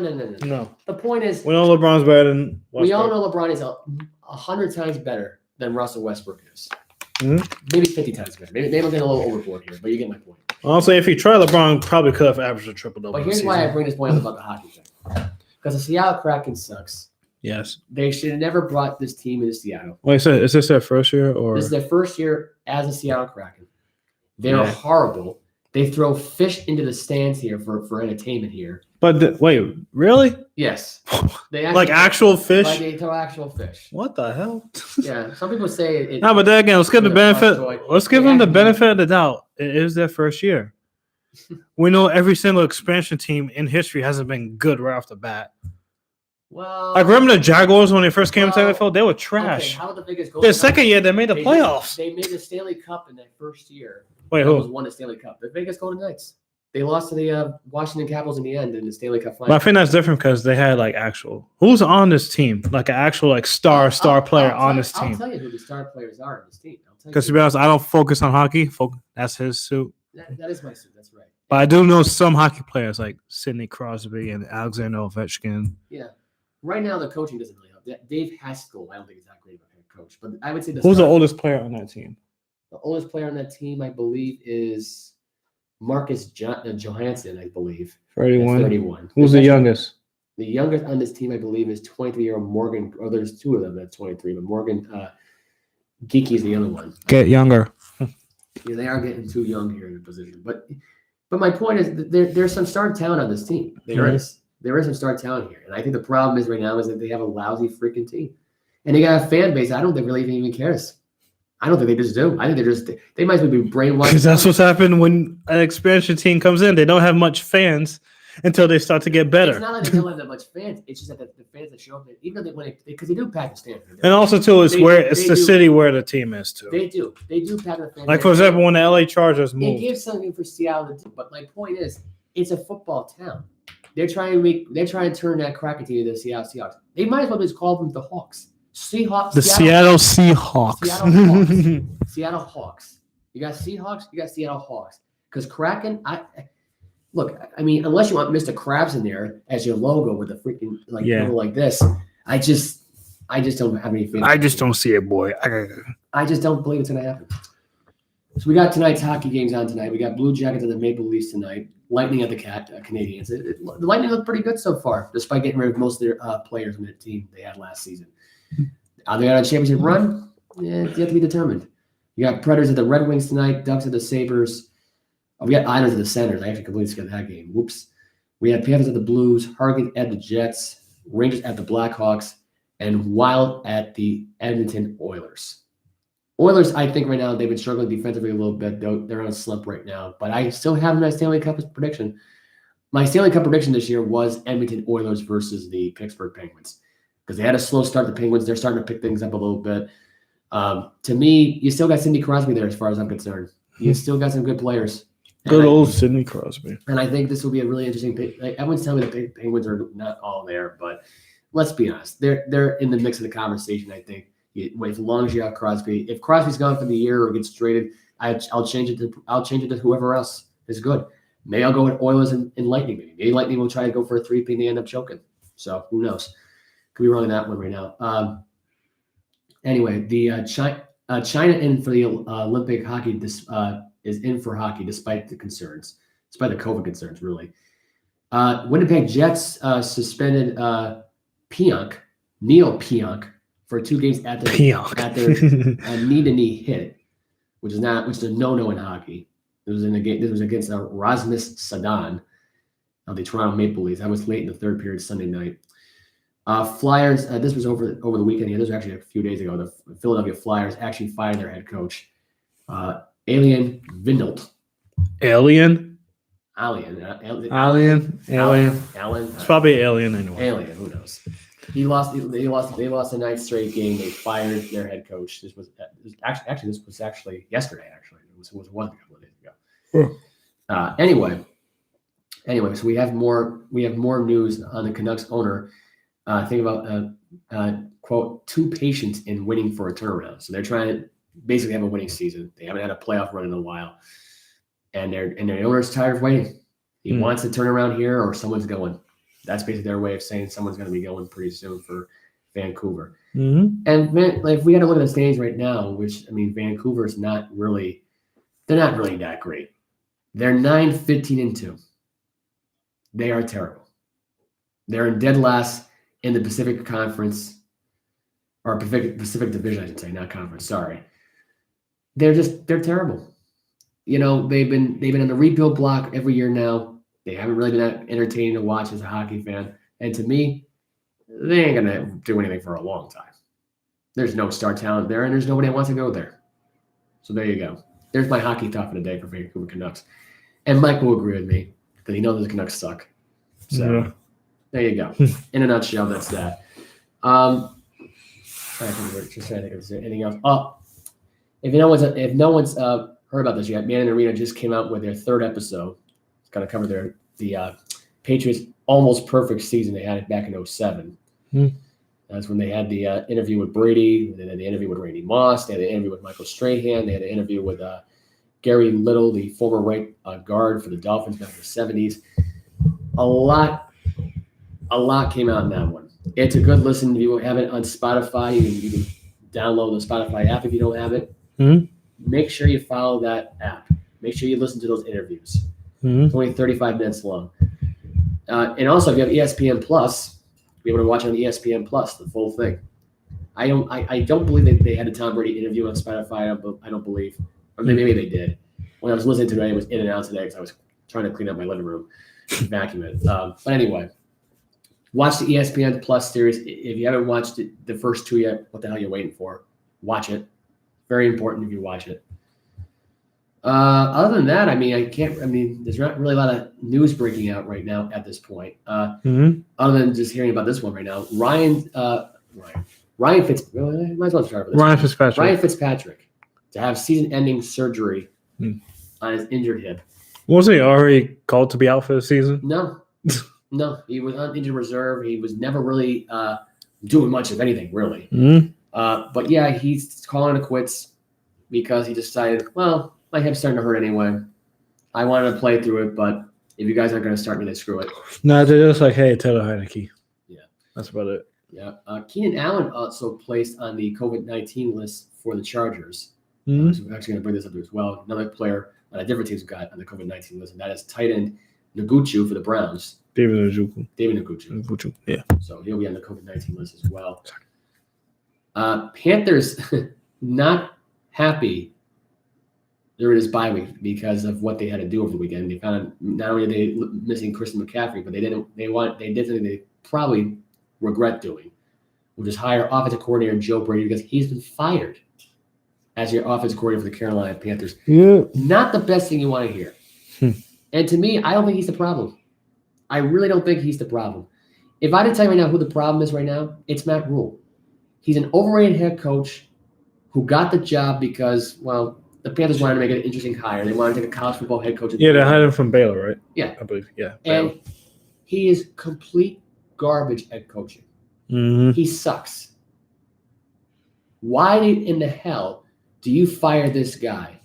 The point is, we know LeBron's better than Westbrook. We all know LeBron is 100 times better than Russell Westbrook is. Mm-hmm. Maybe 50 times better. Maybe I'm getting a little overboard here, but you get my point. Honestly, if he tried, LeBron probably could have averaged a triple-double. But here's why I bring this point up about the hockey thing. Because the Seattle Kraken sucks. Yes. They should have never brought this team into Seattle. Wait, so is this their first year? Or this is their first year as a Seattle Kraken. They're horrible. They throw fish into the stands here for entertainment here. But wait, really? Yes. They actual fish? They throw actual fish. What the hell? Yeah, some people say it. No, but then again, let's give the benefit. Let's give them the benefit of the doubt. It is their first year. We know every single expansion team in history hasn't been good right off the bat. Well, remember the Jaguars when they first came to the NFL? They were trash. Okay, how about the biggest goal? Their second year, they made the playoffs. They made the Stanley Cup in that first year. Wait, who? Won the Stanley Cup? The Vegas Golden Knights. They lost to the Washington Capitals in the end in the Stanley Cup final. But I think that's different because they had actual. Who's on this team? An actual star player on this team. I'll tell you who the star players are on this team. Because to be honest, I don't focus on hockey. That's his suit. That is my suit. That's right. But I do know some hockey players like Sidney Crosby and Alexander Ovechkin. Yeah. Right now, the coaching doesn't really help. Dave Haskell, I don't think he's that great of a head coach. But I would say who's the oldest player on that team? The oldest player on that team, I believe, is Marcus Johansson, I believe. 31. Who's the youngest? The youngest on this team, I believe, is 23-year-old Morgan. Oh, there's 2 of them that's 23, but Morgan Geeky is the other one. Get younger. Yeah, they are getting too young here in the position. But my point is that there's some star talent on this team. There is some star talent here. And I think the problem is right now is that they have a lousy freaking team. And they got a fan base I don't think really even cares. I don't think they just do. I think they might as well be brainwashed. Because that's what's happened when an expansion team comes in. They don't have much fans until they start to get better. It's not like they don't have that much fans. It's just that the fans that show up, even though because they do pack the Stanford. And also too, it's the city where the team is too. They do pack the fans. Like for example, when the LA Chargers moved. It gives something for Seattle to do. But my point is, it's a football town. They're trying to turn that Kraken team into the Seattle Seahawks. They might as well just call them the Hawks. Seahawks. The Seattle Seahawks. Seattle Hawks. You got Seahawks. You got Seattle Hawks. Because Kraken, I mean, unless you want Mr. Krabs in there as your logo with the freaking like this, I just don't have any faith. I just don't see it, boy. I just don't believe it's gonna happen. So we got tonight's hockey games on tonight. We got Blue Jackets at the Maple Leafs tonight. Lightning at the Canadians. The Lightning look pretty good so far, despite getting rid of most of their players from their team they had last season. Are they on a championship run? Yeah, it's yet to be determined. You got Predators at the Red Wings tonight. Ducks at the Sabres. We got Islanders at the Senators. I actually completely skipped that game. Whoops. We had Panthers at the Blues. Hurricanes at the Jets. Rangers at the Blackhawks. And Wild at the Edmonton Oilers. Oilers, I think right now they've been struggling defensively a little bit. They're on a slump right now, but I still have my Stanley Cup prediction. My Stanley Cup prediction this year was Edmonton Oilers versus the Pittsburgh Penguins because they had a slow start. The Penguins, they're starting to pick things up a little bit. To me, you still got Sidney Crosby there as far as I'm concerned. You still got some good players. Good old Sidney Crosby. And I think this will be a really interesting pick. Like, everyone's telling me the Penguins are not all there, but let's be honest. They're in the mix of the conversation, I think. As long as you have Crosby. If Crosby's gone for the year or gets traded, I'll change it to whoever else is good. Maybe I'll go with Oilers and Lightning. Maybe Lightning will try to go for a 3-peat and they end up choking. So who knows? Could be wrong on that one right now. Anyway, the China in for the Olympic hockey is in for hockey despite the concerns, despite the COVID concerns, really. Winnipeg Jets suspended Neil Pionk for 2 games at their knee-to-knee hit, which is a no-no in hockey. This was against Rasmus Sadan of the Toronto Maple Leafs. That was late in the third period Sunday night. Flyers. This was over the weekend. Yeah, this was actually a few days ago. The Philadelphia Flyers actually fired their head coach, Alien Vindolt. Alien. Allen. It's probably Alien anyway. Alien. Who knows? They lost a 9th straight game. They fired their head coach. This was actually yesterday. Actually, it was a couple of days ago. Anyway, so we have more news on the Canucks owner. Think about quote, too patient in waiting for a turnaround. So they're trying to basically have a winning season. They haven't had a playoff run in a while, and their owner's tired of waiting. He wants to turn around here, or someone's going. That's basically their way of saying someone's going to be going pretty soon for Vancouver. Mm-hmm. And if we had to look at the standings right now, which, I mean, Vancouver's they're not really that great. They're 9-15-2. They are terrible. They're in dead last in the Pacific Conference, or Pacific Division, I should say, not conference. Sorry. They're terrible. You know, they've been on the rebuild block every year now. They haven't really been that entertaining to watch as a hockey fan. And to me, they ain't going to do anything for a long time. There's no star talent there, and there's nobody that wants to go there. So there you go. There's my hockey talk for the day for Vancouver Canucks. And Mike will agree with me because he knows the Canucks suck. So There you go. In a nutshell, that's that. Just trying to think if there's anything else. Oh, if no one's heard about this yet, Man in the Arena just came out with their 3rd episode. It's going to cover the Patriots' almost perfect season they had back in 2007. That's when they had the interview with Brady. They had the interview with Randy Moss. They had the interview with Michael Strahan. They had an interview with Gary Little, the former right guard for the Dolphins back in the 70s. A lot came out in that one. It's a good listen. If you have it on Spotify, you can download the Spotify app if you don't have it. Make sure you follow that app. Make sure you listen to those interviews. It's only 35 minutes long. And also, if you have ESPN Plus, be able to watch it on ESPN Plus, the full thing. I don't believe they had a Tom Brady interview on Spotify. I don't believe. Or maybe they did. When I was listening to it, it was in and out today because I was trying to clean up my living room and vacuum it. But anyway, watch the ESPN Plus series. If you haven't watched the first 2 yet, what the hell are you waiting for? Watch it. Very important if you watch it. Other than that, there's not really a lot of news breaking out right now at this point. Other than just hearing about this one right now, Ryan Fitzpatrick. Might as well start with this. Ryan Fitzpatrick to have season-ending surgery on his injured hip. Wasn't he already called to be out for the season? No, he was on injured reserve. He was never really doing much of anything, really. But yeah, he's calling it quits because he decided, well, my hip's starting to hurt anyway. I wanted to play through it, but if you guys aren't going to start me, then screw it. No, they're just like, hey, Taylor Heineke. Yeah. That's about it. Yeah. Keenan Allen also placed on the COVID-19 list for the Chargers. So we're actually going to bring this up as well. Another player on a different team's got on the COVID-19 list, and that is tight end Njoku for the Browns. David Njoku. Yeah. So he'll be on the COVID-19 list as well. Panthers not happy during his bye week because of what they had to do over the weekend. They found not only are they missing Christian McCaffrey, but they did something they probably regret doing, which is hire offensive coordinator Joe Brady because he's been fired. as your offense coordinator for the Carolina Panthers. Yeah. Not the best thing you want to hear. And to me, I don't think he's the problem. I really don't think he's the problem. If I had to tell you right now who the problem is right now, it's Matt Rule. He's an overrated head coach who got the job because, well, the Panthers wanted to make it an interesting hire. They wanted to take a college football head coach. Yeah, they hired him from Baylor, right? Yeah. I believe. Yeah. Baylor. And he is complete garbage at coaching. Mm-hmm. He sucks. Why in the hell do you fire this guy?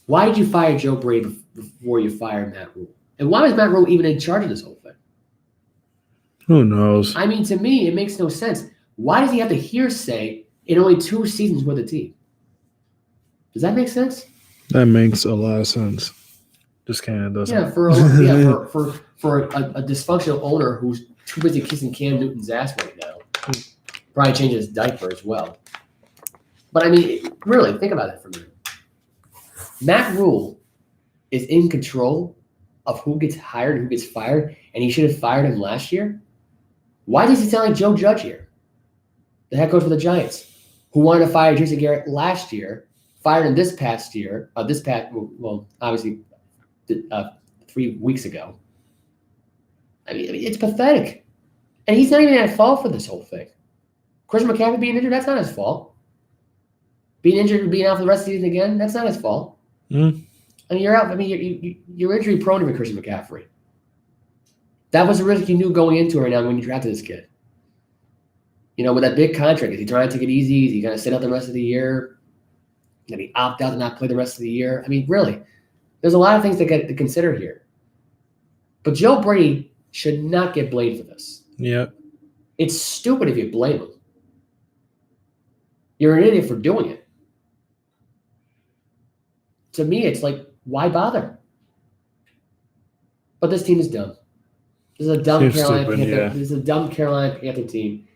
Why did you fire Joe Brady before you fired Matt Rule? And why was Matt Rule even in charge of this whole thing? Who knows? I mean, to me, it makes no sense. Why does he have the hearsay in only 2 seasons with the team? Does that make sense? That makes a lot of sense. Just kind of doesn't. Yeah, for a dysfunctional owner who's too busy kissing Cam Newton's ass right now. Probably changing his diaper as well. But I mean, really, think about it for a minute. Matt Rule is in control of who gets hired and who gets fired, and he should have fired him last year. Why does he sound like Joe Judge here, the head coach for the Giants, who wanted to fire Jason Garrett last year, fired him this past year, obviously 3 weeks ago. I mean, it's pathetic. And he's not even at fault for this whole thing. Christian McCaffrey being injured, that's not his fault. Being injured and being out for the rest of the season again, that's not his fault. Mm. I mean, you're out. I mean, you're injury prone to Christian McCaffrey. That was a risk you knew going into it right now when you drafted this kid. You know, with that big contract, is he trying to take it easy? Is he going to sit out the rest of the year? Going to be opt out and not play the rest of the year? I mean, really, there's a lot of things to consider here. But Joe Brady should not get blamed for this. Yeah. It's stupid if you blame him. You're an idiot for doing it. To me, it's like, why bother? But this team is dumb. This is a dumb This is a dumb Carolina Panther team.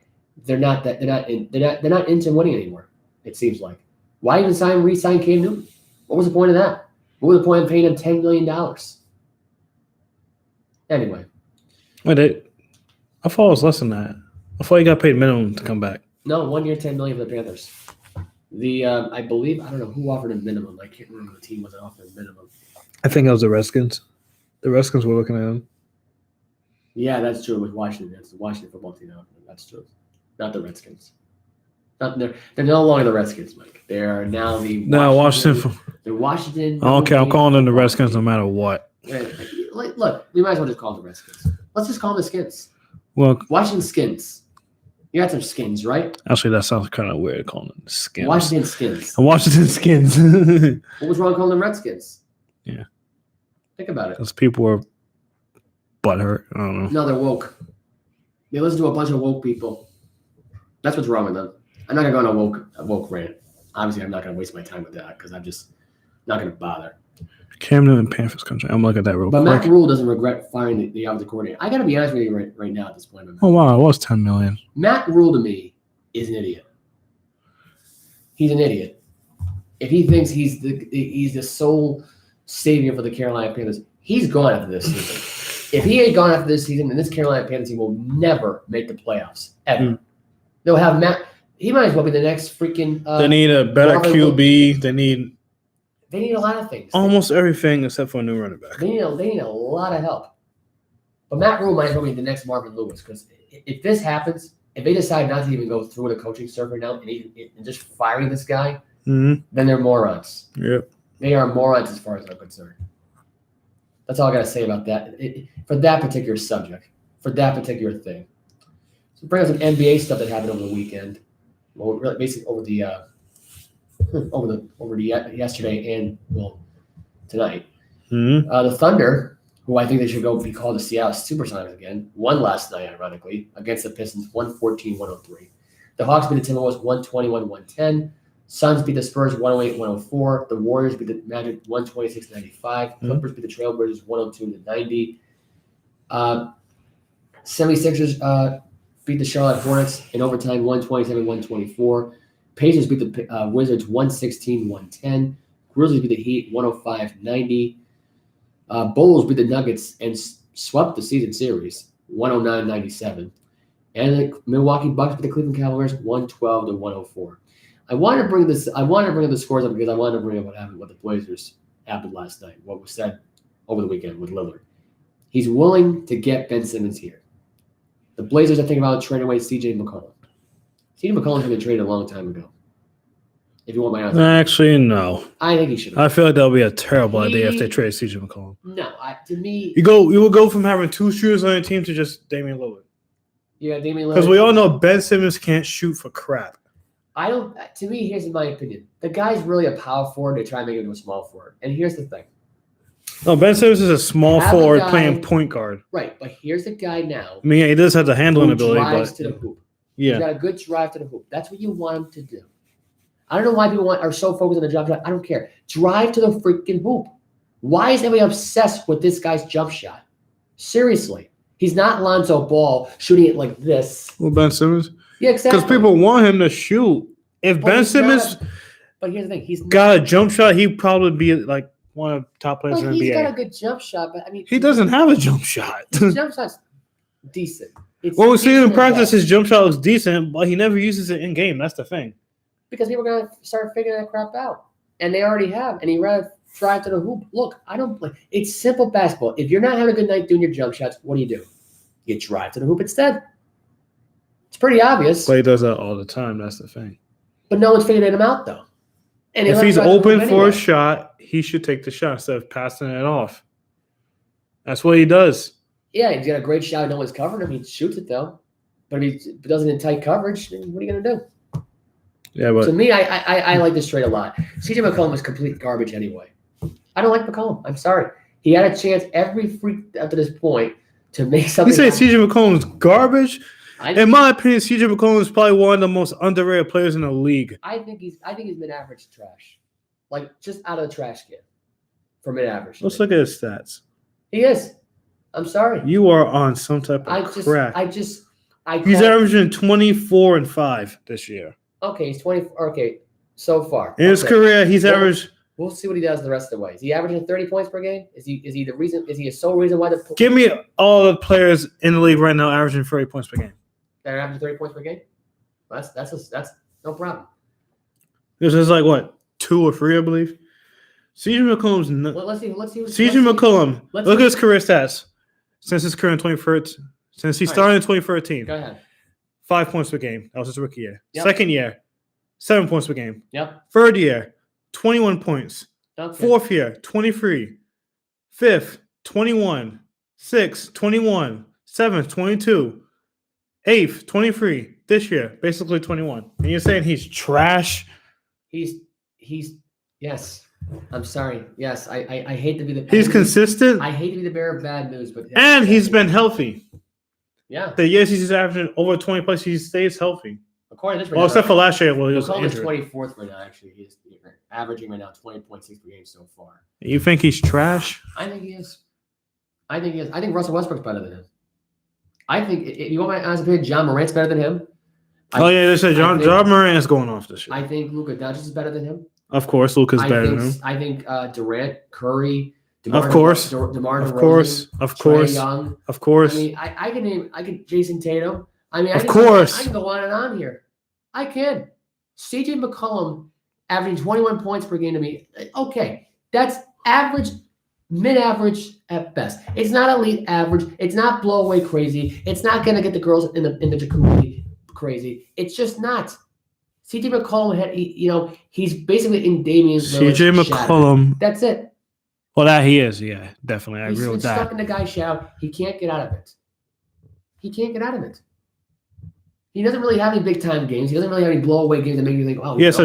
They're not into winning anymore. It seems like. Why even re-sign Cam Newton? What was the point of that? What was the point of paying him $10 million? Anyway. Wait, I thought it was less than that. I thought he got paid minimum to come back. No, 1 year, $10 million for the Panthers. I believe, I don't know who offered a minimum. I can't remember the team wasn't offering a minimum. I think it was the Redskins. The Redskins were looking at him. Yeah, that's true. With Washington, it's the Washington football team. That's true. Not the Redskins. They're no longer the Redskins, Mike. They are now the Washington. They're Washington. Okay, I'm calling them the Redskins no matter what. Look, we might as well just call them the Redskins. Let's just call them the Skins. Well, Washington Skins. You got some skins, right? Actually, that sounds kind of weird calling them skins. Washington Skins. Washington Skins. What was wrong calling them Redskins? Yeah. Think about it. Because people were butthurt. I don't know. No, they're woke. They listen to a bunch of woke people. That's what's wrong with them. I'm not going to go on a woke rant. Obviously, I'm not going to waste my time with that because I'm just not going to bother. Cam Newton, Panthers country. I'm looking at that real quick. But Matt Rule doesn't regret firing the offensive coordinator. I got to be honest with you right now at this point. Oh, wow. It was $10 million. Matt Rule, to me, is an idiot. He's an idiot. If he thinks he's the sole savior for the Carolina Panthers, he's gone after this season. If he ain't gone after this season, then this Carolina Panthers team will never make the playoffs, ever. They'll have Matt. He might as well be the next freaking. They need a better QB. They need a lot of things. Almost everything except for a new running back. They need a lot of help. But Matt Rule might as well be the next Marvin Lewis because if this happens, if they decide not to even go through with the coaching staff right now and just firing this guy, then they're morons. Yep. They are morons as far as I'm concerned. That's all I got to say about that. For that particular subject, for that particular thing. So bring up some NBA stuff that happened over the weekend. Well, really, basically over the yesterday and tonight. The Thunder, who I think they should go be called the Seattle Supersonics again, won last night, ironically, against the Pistons 114-103. The Hawks beat the Timberwolves 121-110. Suns beat the Spurs 108-104. The Warriors beat the Magic 126-95. Clippers beat the Trailblazers 102-90. 76ers beat the Charlotte Hornets in overtime 127-124. Pacers beat the Wizards 116-110. Grizzlies beat the Heat 105-90. Bulls beat the Nuggets and swept the season series 109-97. And the Milwaukee Bucks beat the Cleveland Cavaliers 112-104. I want to bring the scores up because I want to bring up what the Blazers happened last night. What was said over the weekend with Lillard. He's willing to get Ben Simmons here. The Blazers are thinking about trading away C.J. McCollum. C.J. McCollum's been traded a long time ago. If you want my answer. Actually, no. I think he should. I feel like that would be a terrible idea if they trade C.J. McCollum. No, to me, you will go from having 2 shooters on your team to just Damian Lillard. Yeah, Damian Lillard. Because we all know Ben Simmons can't shoot for crap. To me, here's my opinion. The guy's really a power forward. They try and make him into a small forward. And here's the thing. No, Ben Simmons is a small forward playing point guard. Right, but here's the guy now. I mean, he does have the handling ability, drives but to the hoop. Yeah. He's got a good drive to the hoop. That's what you want him to do. I don't know why people are so focused on the jump shot. I don't care. Drive to the freaking hoop. Why is everybody obsessed with this guy's jump shot? Seriously. He's not Lonzo Ball shooting it like this. Well, Ben Simmons? Yeah, exactly. Because people want him to shoot. If Ben Simmons but here's the thing. He's got a jump shot, he'd probably be like one of the top players in the NBA. He's got a good jump shot, but I mean. He doesn't have a jump shot. His jump shot's decent. Well, we see him in practice, his jump shot looks decent, but he never uses it in game. That's the thing. Because people are going to start figuring that crap out. And they already have. And he rather drive to the hoop. Look, I don't play. It's simple basketball. If you're not having a good night doing your jump shots, what do? You drive to the hoop instead. It's pretty obvious. But he does that all the time. That's the thing. But no one's figuring him out, though. And if he's open for a shot, he should take the shot instead of passing it off. That's what he does. Yeah, he's got a great shot. No one's covering him. He shoots it, though. But if he does it in tight coverage, then what are you going to do? Yeah, but to me, I like this trade a lot. C.J. McCollum was complete garbage anyway. I don't like McCollum. I'm sorry. He had a chance every freak up to this point to make something. You say C.J. McCollum's garbage? In my opinion, C.J. McCollum is probably one of the most underrated players in the league. I think he's mid-average trash, like just out of the trash can for mid-average. Let's look at his stats. He is. I'm sorry. You are on some type of crack. He's averaging 24 and 5 this year. Okay, he's 20. Okay, so far in his career, he's averaged. We'll see what he does the rest of the way. Is he averaging 30 points per game? Is he the reason? Is he a sole reason why the? Give me all the players in the league right now averaging 30 points per game. They're averaging 30 points per game. That's no problem. This is like what 2 or 3, I believe. C.J. McCollum's. Let's see. C.J. McCollum. Look at his career stats since his career in 2013. Since he started in 2013. Go ahead. 5 points per game. That was his rookie year. Yep. Second year, 7 points per game. Yep. Third year, 21 points. Okay. Fourth year, 23. Fifth, 21. Sixth, 21. Seventh, 22. Eighth, 23. This year, basically 21. And you're saying he's trash? He's yes. I'm sorry. Yes, I hate to be the. He's consistent. I hate to be the bearer of bad news, but and he's been healthy. Yeah. The years he's averaging over 20 plus, he stays healthy. According to this, well, except for last year, well, he was injured. 24th right now. Actually, he's averaging right now 20.6 per game so far. You think he's trash? I think he is. I think Russell Westbrook's better than him. I think if you want my honest opinion, John Morant's better than him. They said John Morant is going off this year. I think Luka Doncic is better than him. Of course, Luka's better than him. I think Durant, Curry, DeMar DeRozan, Trae Young. Of course. I mean, I can Jason Tatum. I mean, I can go on and on here. I can. C.J. McCollum averaging 21 points per game to me. Okay, that's average, mid-average at best. It's not elite average. It's not blow away crazy. It's not going to get the girls in the jacuzzi crazy. It's just not. C.J. McCollum he's basically in Damian's C.J. McCollum. Shadow. That's it. Well, that he is, yeah, definitely. I agree with that. He's stuck in the guy's shadow. He can't get out of it. He doesn't really have any big time games. He doesn't really have any blow away games that make you think, oh. Yeah, so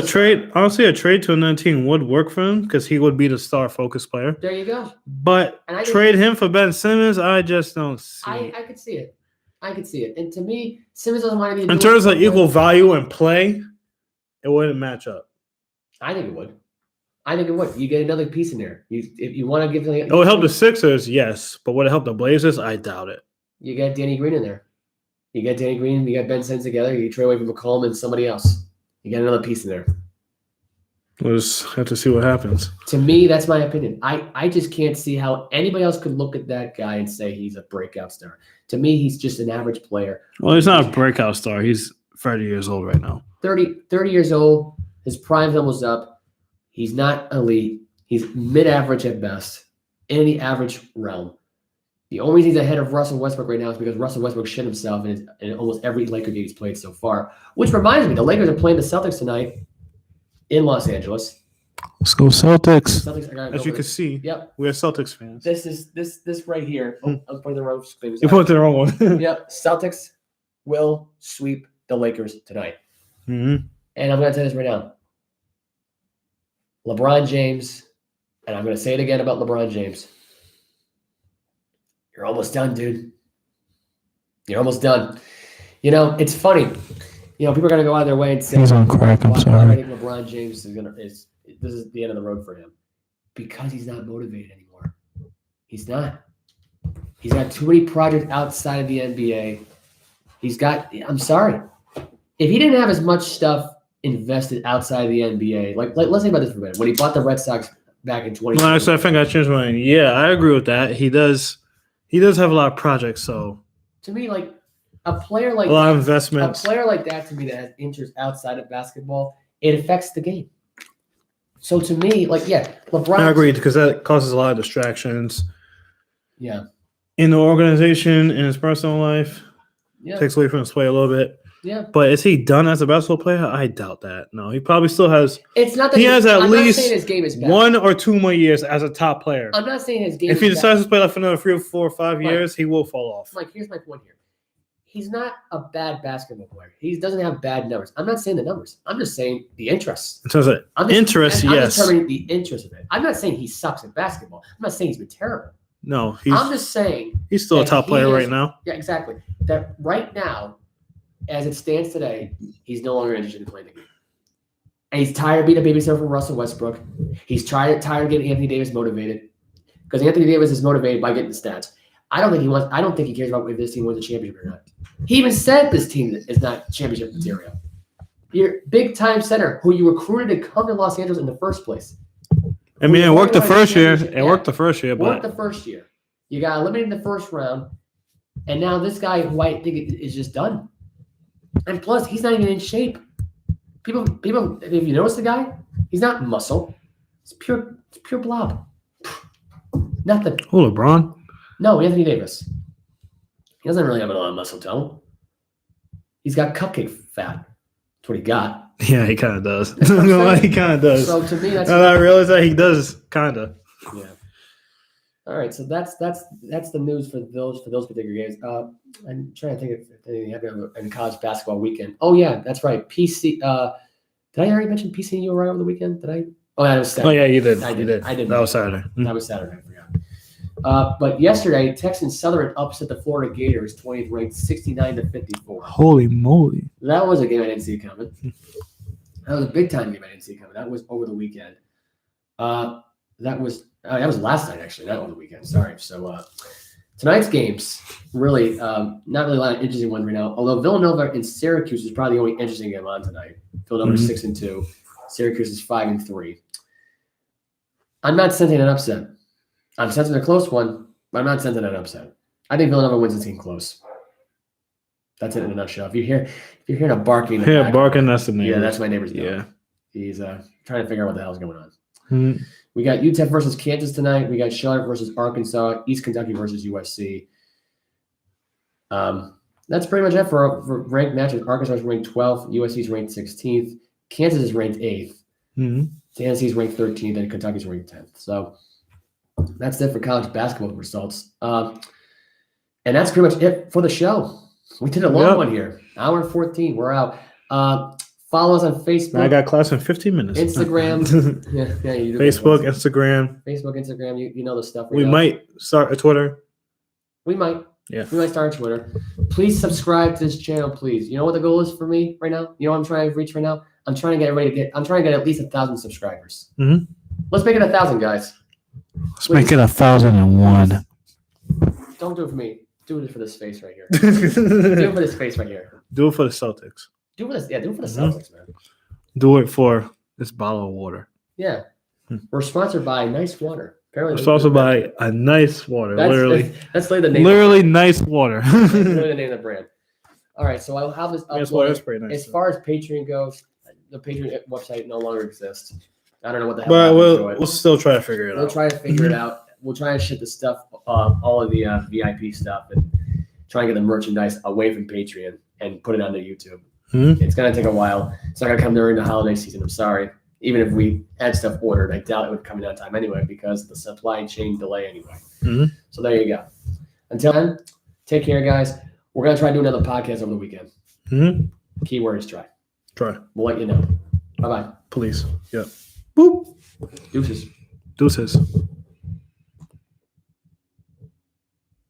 honestly, a trade to another team would work for him because he would be the star focused player. There you go. But trade him for Ben Simmons, I just don't see. I could see it. And to me, Simmons doesn't want to be. In terms of equal value and play, it wouldn't match up. I think it would. You get another piece in there. If you want to give something. It would help the Sixers, yes. But would it help the Blazers? I doubt it. You got Danny Green in there. You got Danny Green. You got Ben Simmons together. You trade away from McCollum and somebody else. You got another piece in there. We'll just have to see what happens. To me, that's my opinion. I just can't see how anybody else could look at that guy and say he's a breakout star. To me, he's just an average player. Well, he's not a breakout star. He's 30 years old right now. 30 years old. His prime's almost up. He's not elite. He's mid-average at best, in the average realm. The only reason he's ahead of Russell Westbrook right now is because Russell Westbrook shit himself in almost every Laker game he's played so far. Which reminds me, the Lakers are playing the Celtics tonight in Los Angeles. Let's go Celtics. Celtics As you can see, yep, we are Celtics fans. this is this right here. Oh, I was putting the wrong things. You put the wrong one. Yep, Celtics will sweep the Lakers tonight. Mm-hmm. And I'm going to tell you this right now. LeBron James, and I'm going to say it again about LeBron James. You're almost done, dude. You're almost done. You know, it's funny. You know, people are going to go out of their way and say, He's on crack, I'm I sorry. think LeBron James this is the end of the road for him. Because he's not motivated anymore. He's not. He's got too many projects outside of the NBA. I'm sorry. If he didn't have as much stuff invested outside of the NBA, like let's think about this for a minute. When he bought the Red Sox back in 2020. Well, so I think I changed my mind. Yeah, I agree with that. He does have a lot of projects, so to me, like a player like a lot of that, investments. a player like that to me that has interests outside of basketball, it affects the game. So to me, like, yeah, LeBron. I agree because that causes a lot of distractions. Yeah. In the organization, in his personal life, Yeah. takes away from his play a little bit. Yeah. But is he done as a basketball player? I doubt that. No, he probably still has. It's not that he has at I'm least not saying his game is bad. 1 or 2 more years as a top player. I'm not saying his game. If he is decides bad. to play like for another 3 or 4 or 5 Right. years, he will fall off. Like, here's my point here. He's not a bad basketball player. He doesn't have bad numbers. I'm not saying the numbers. I'm just saying the interest. In terms of interest, I'm yes. determining the interest of it. I'm not saying he sucks at basketball. I'm not saying he's been terrible. No, I'm just saying he's still a that top he player is- right now. Yeah, exactly. That right now, as it stands today, he's no longer interested in playing the game. And he's tired of being a babysitter for Russell Westbrook. He's tired of getting Anthony Davis motivated. Because Anthony Davis is motivated by getting the stats. I don't think he cares about if this team wins a championship or not. He even said this team is not championship material. Your big time center who you recruited to come to Los Angeles in the first place. I mean, it worked the first year. Yeah. It worked the first year, Worked but the first year. You got eliminated in the first round. And now this guy who I think is just done. And plus, he's not even in shape. People, if you notice the guy, he's not muscle. It's pure blob. Nothing. oh, LeBron. No, Anthony Davis. He doesn't really have a lot of muscle tone. He's got cupcake fat. That's what he got. Yeah, he kind of does. That's what I'm saying. He kind of does. So to me, that's I realize that he does kind of. yeah. All right, so that's the news for those particular games. I'm trying to think if anything happened in college basketball weekend. Oh yeah, that's right. PC. Did I already mention PCU right over the weekend? Did I? Oh, that was Saturday. Oh yeah, you did. I You did. I did. That was Saturday. That was Saturday. I forgot. But yesterday, Texas Southern upset the Florida Gators, 20th ranked, 69-54. Holy moly! That was a game I didn't see coming. That was a big time game I didn't see coming. That was over the weekend. That was last night actually, not over the weekend. Sorry. So tonight's games really not really a lot of interesting ones right now. Although Villanova and Syracuse is probably the only interesting game on tonight. Villanova 6-2, Syracuse is 5-3. I'm not sensing an upset. I'm sensing a close one, but I'm not sensing an upset. I think Villanova wins this game close. That's it in a nutshell. If you're hearing a barking, in the back, barking. That's the neighbor. yeah, that's my neighbor's dog. Yeah. He's trying to figure out what the hell's going on. Mhm. We got UTEP versus Kansas tonight. We got Charlotte versus Arkansas, East Kentucky versus USC. That's pretty much it for ranked matches. Arkansas is ranked 12th, USC is ranked 16th, Kansas is ranked 8th, Tennessee is ranked 13th, and Kentucky is ranked 10th. So that's it for college basketball results. And that's pretty much it for the show. We did a long one here, hour and 14. We're out. Follow us on Facebook. I got class in 15 minutes. Instagram. yeah, you do. Facebook, Instagram. Instagram. You know the stuff. We might start a Twitter. We might. Yeah. We might start on Twitter. Please subscribe to this channel, please. You know what the goal is for me right now? You know what I'm trying to reach right now? I'm trying to get at least 1,000 subscribers. Mm-hmm. Let's make it 1,000, guys. Let's make it 1,001. Don't do it for me. Do it for this face right here. Do it for this face right here. Do it for the Celtics. Do it for the Celtics, man. Do it for This bottle of water. Yeah. We're sponsored by Nice Water. Apparently, It's also by a nice water. Literally. That's the name. Literally nice water. That's literally the name of the brand. All right, so I'll have this Nice water. uploaded. That's pretty nice. As far as Patreon goes, the Patreon website no longer exists. I don't know what the hell But happened to we'll it. still try to figure it We'll out. try to figure it out. We'll try and ship the stuff, all of the VIP stuff, and try and get the merchandise away from Patreon and put it onto YouTube. Mhm. It's going to take a while. It's not going to come during the holiday season. I'm sorry. Even if we had stuff ordered, I doubt it would come in on time anyway because of the supply chain delay anyway. Mhm. So there you go. Until then, take care, guys. We're going to try to do another podcast over the weekend. Mhm. Keyword is try. Try. We'll let you know. Bye-bye. Please. Yep. Boop. Deuces. Deuces.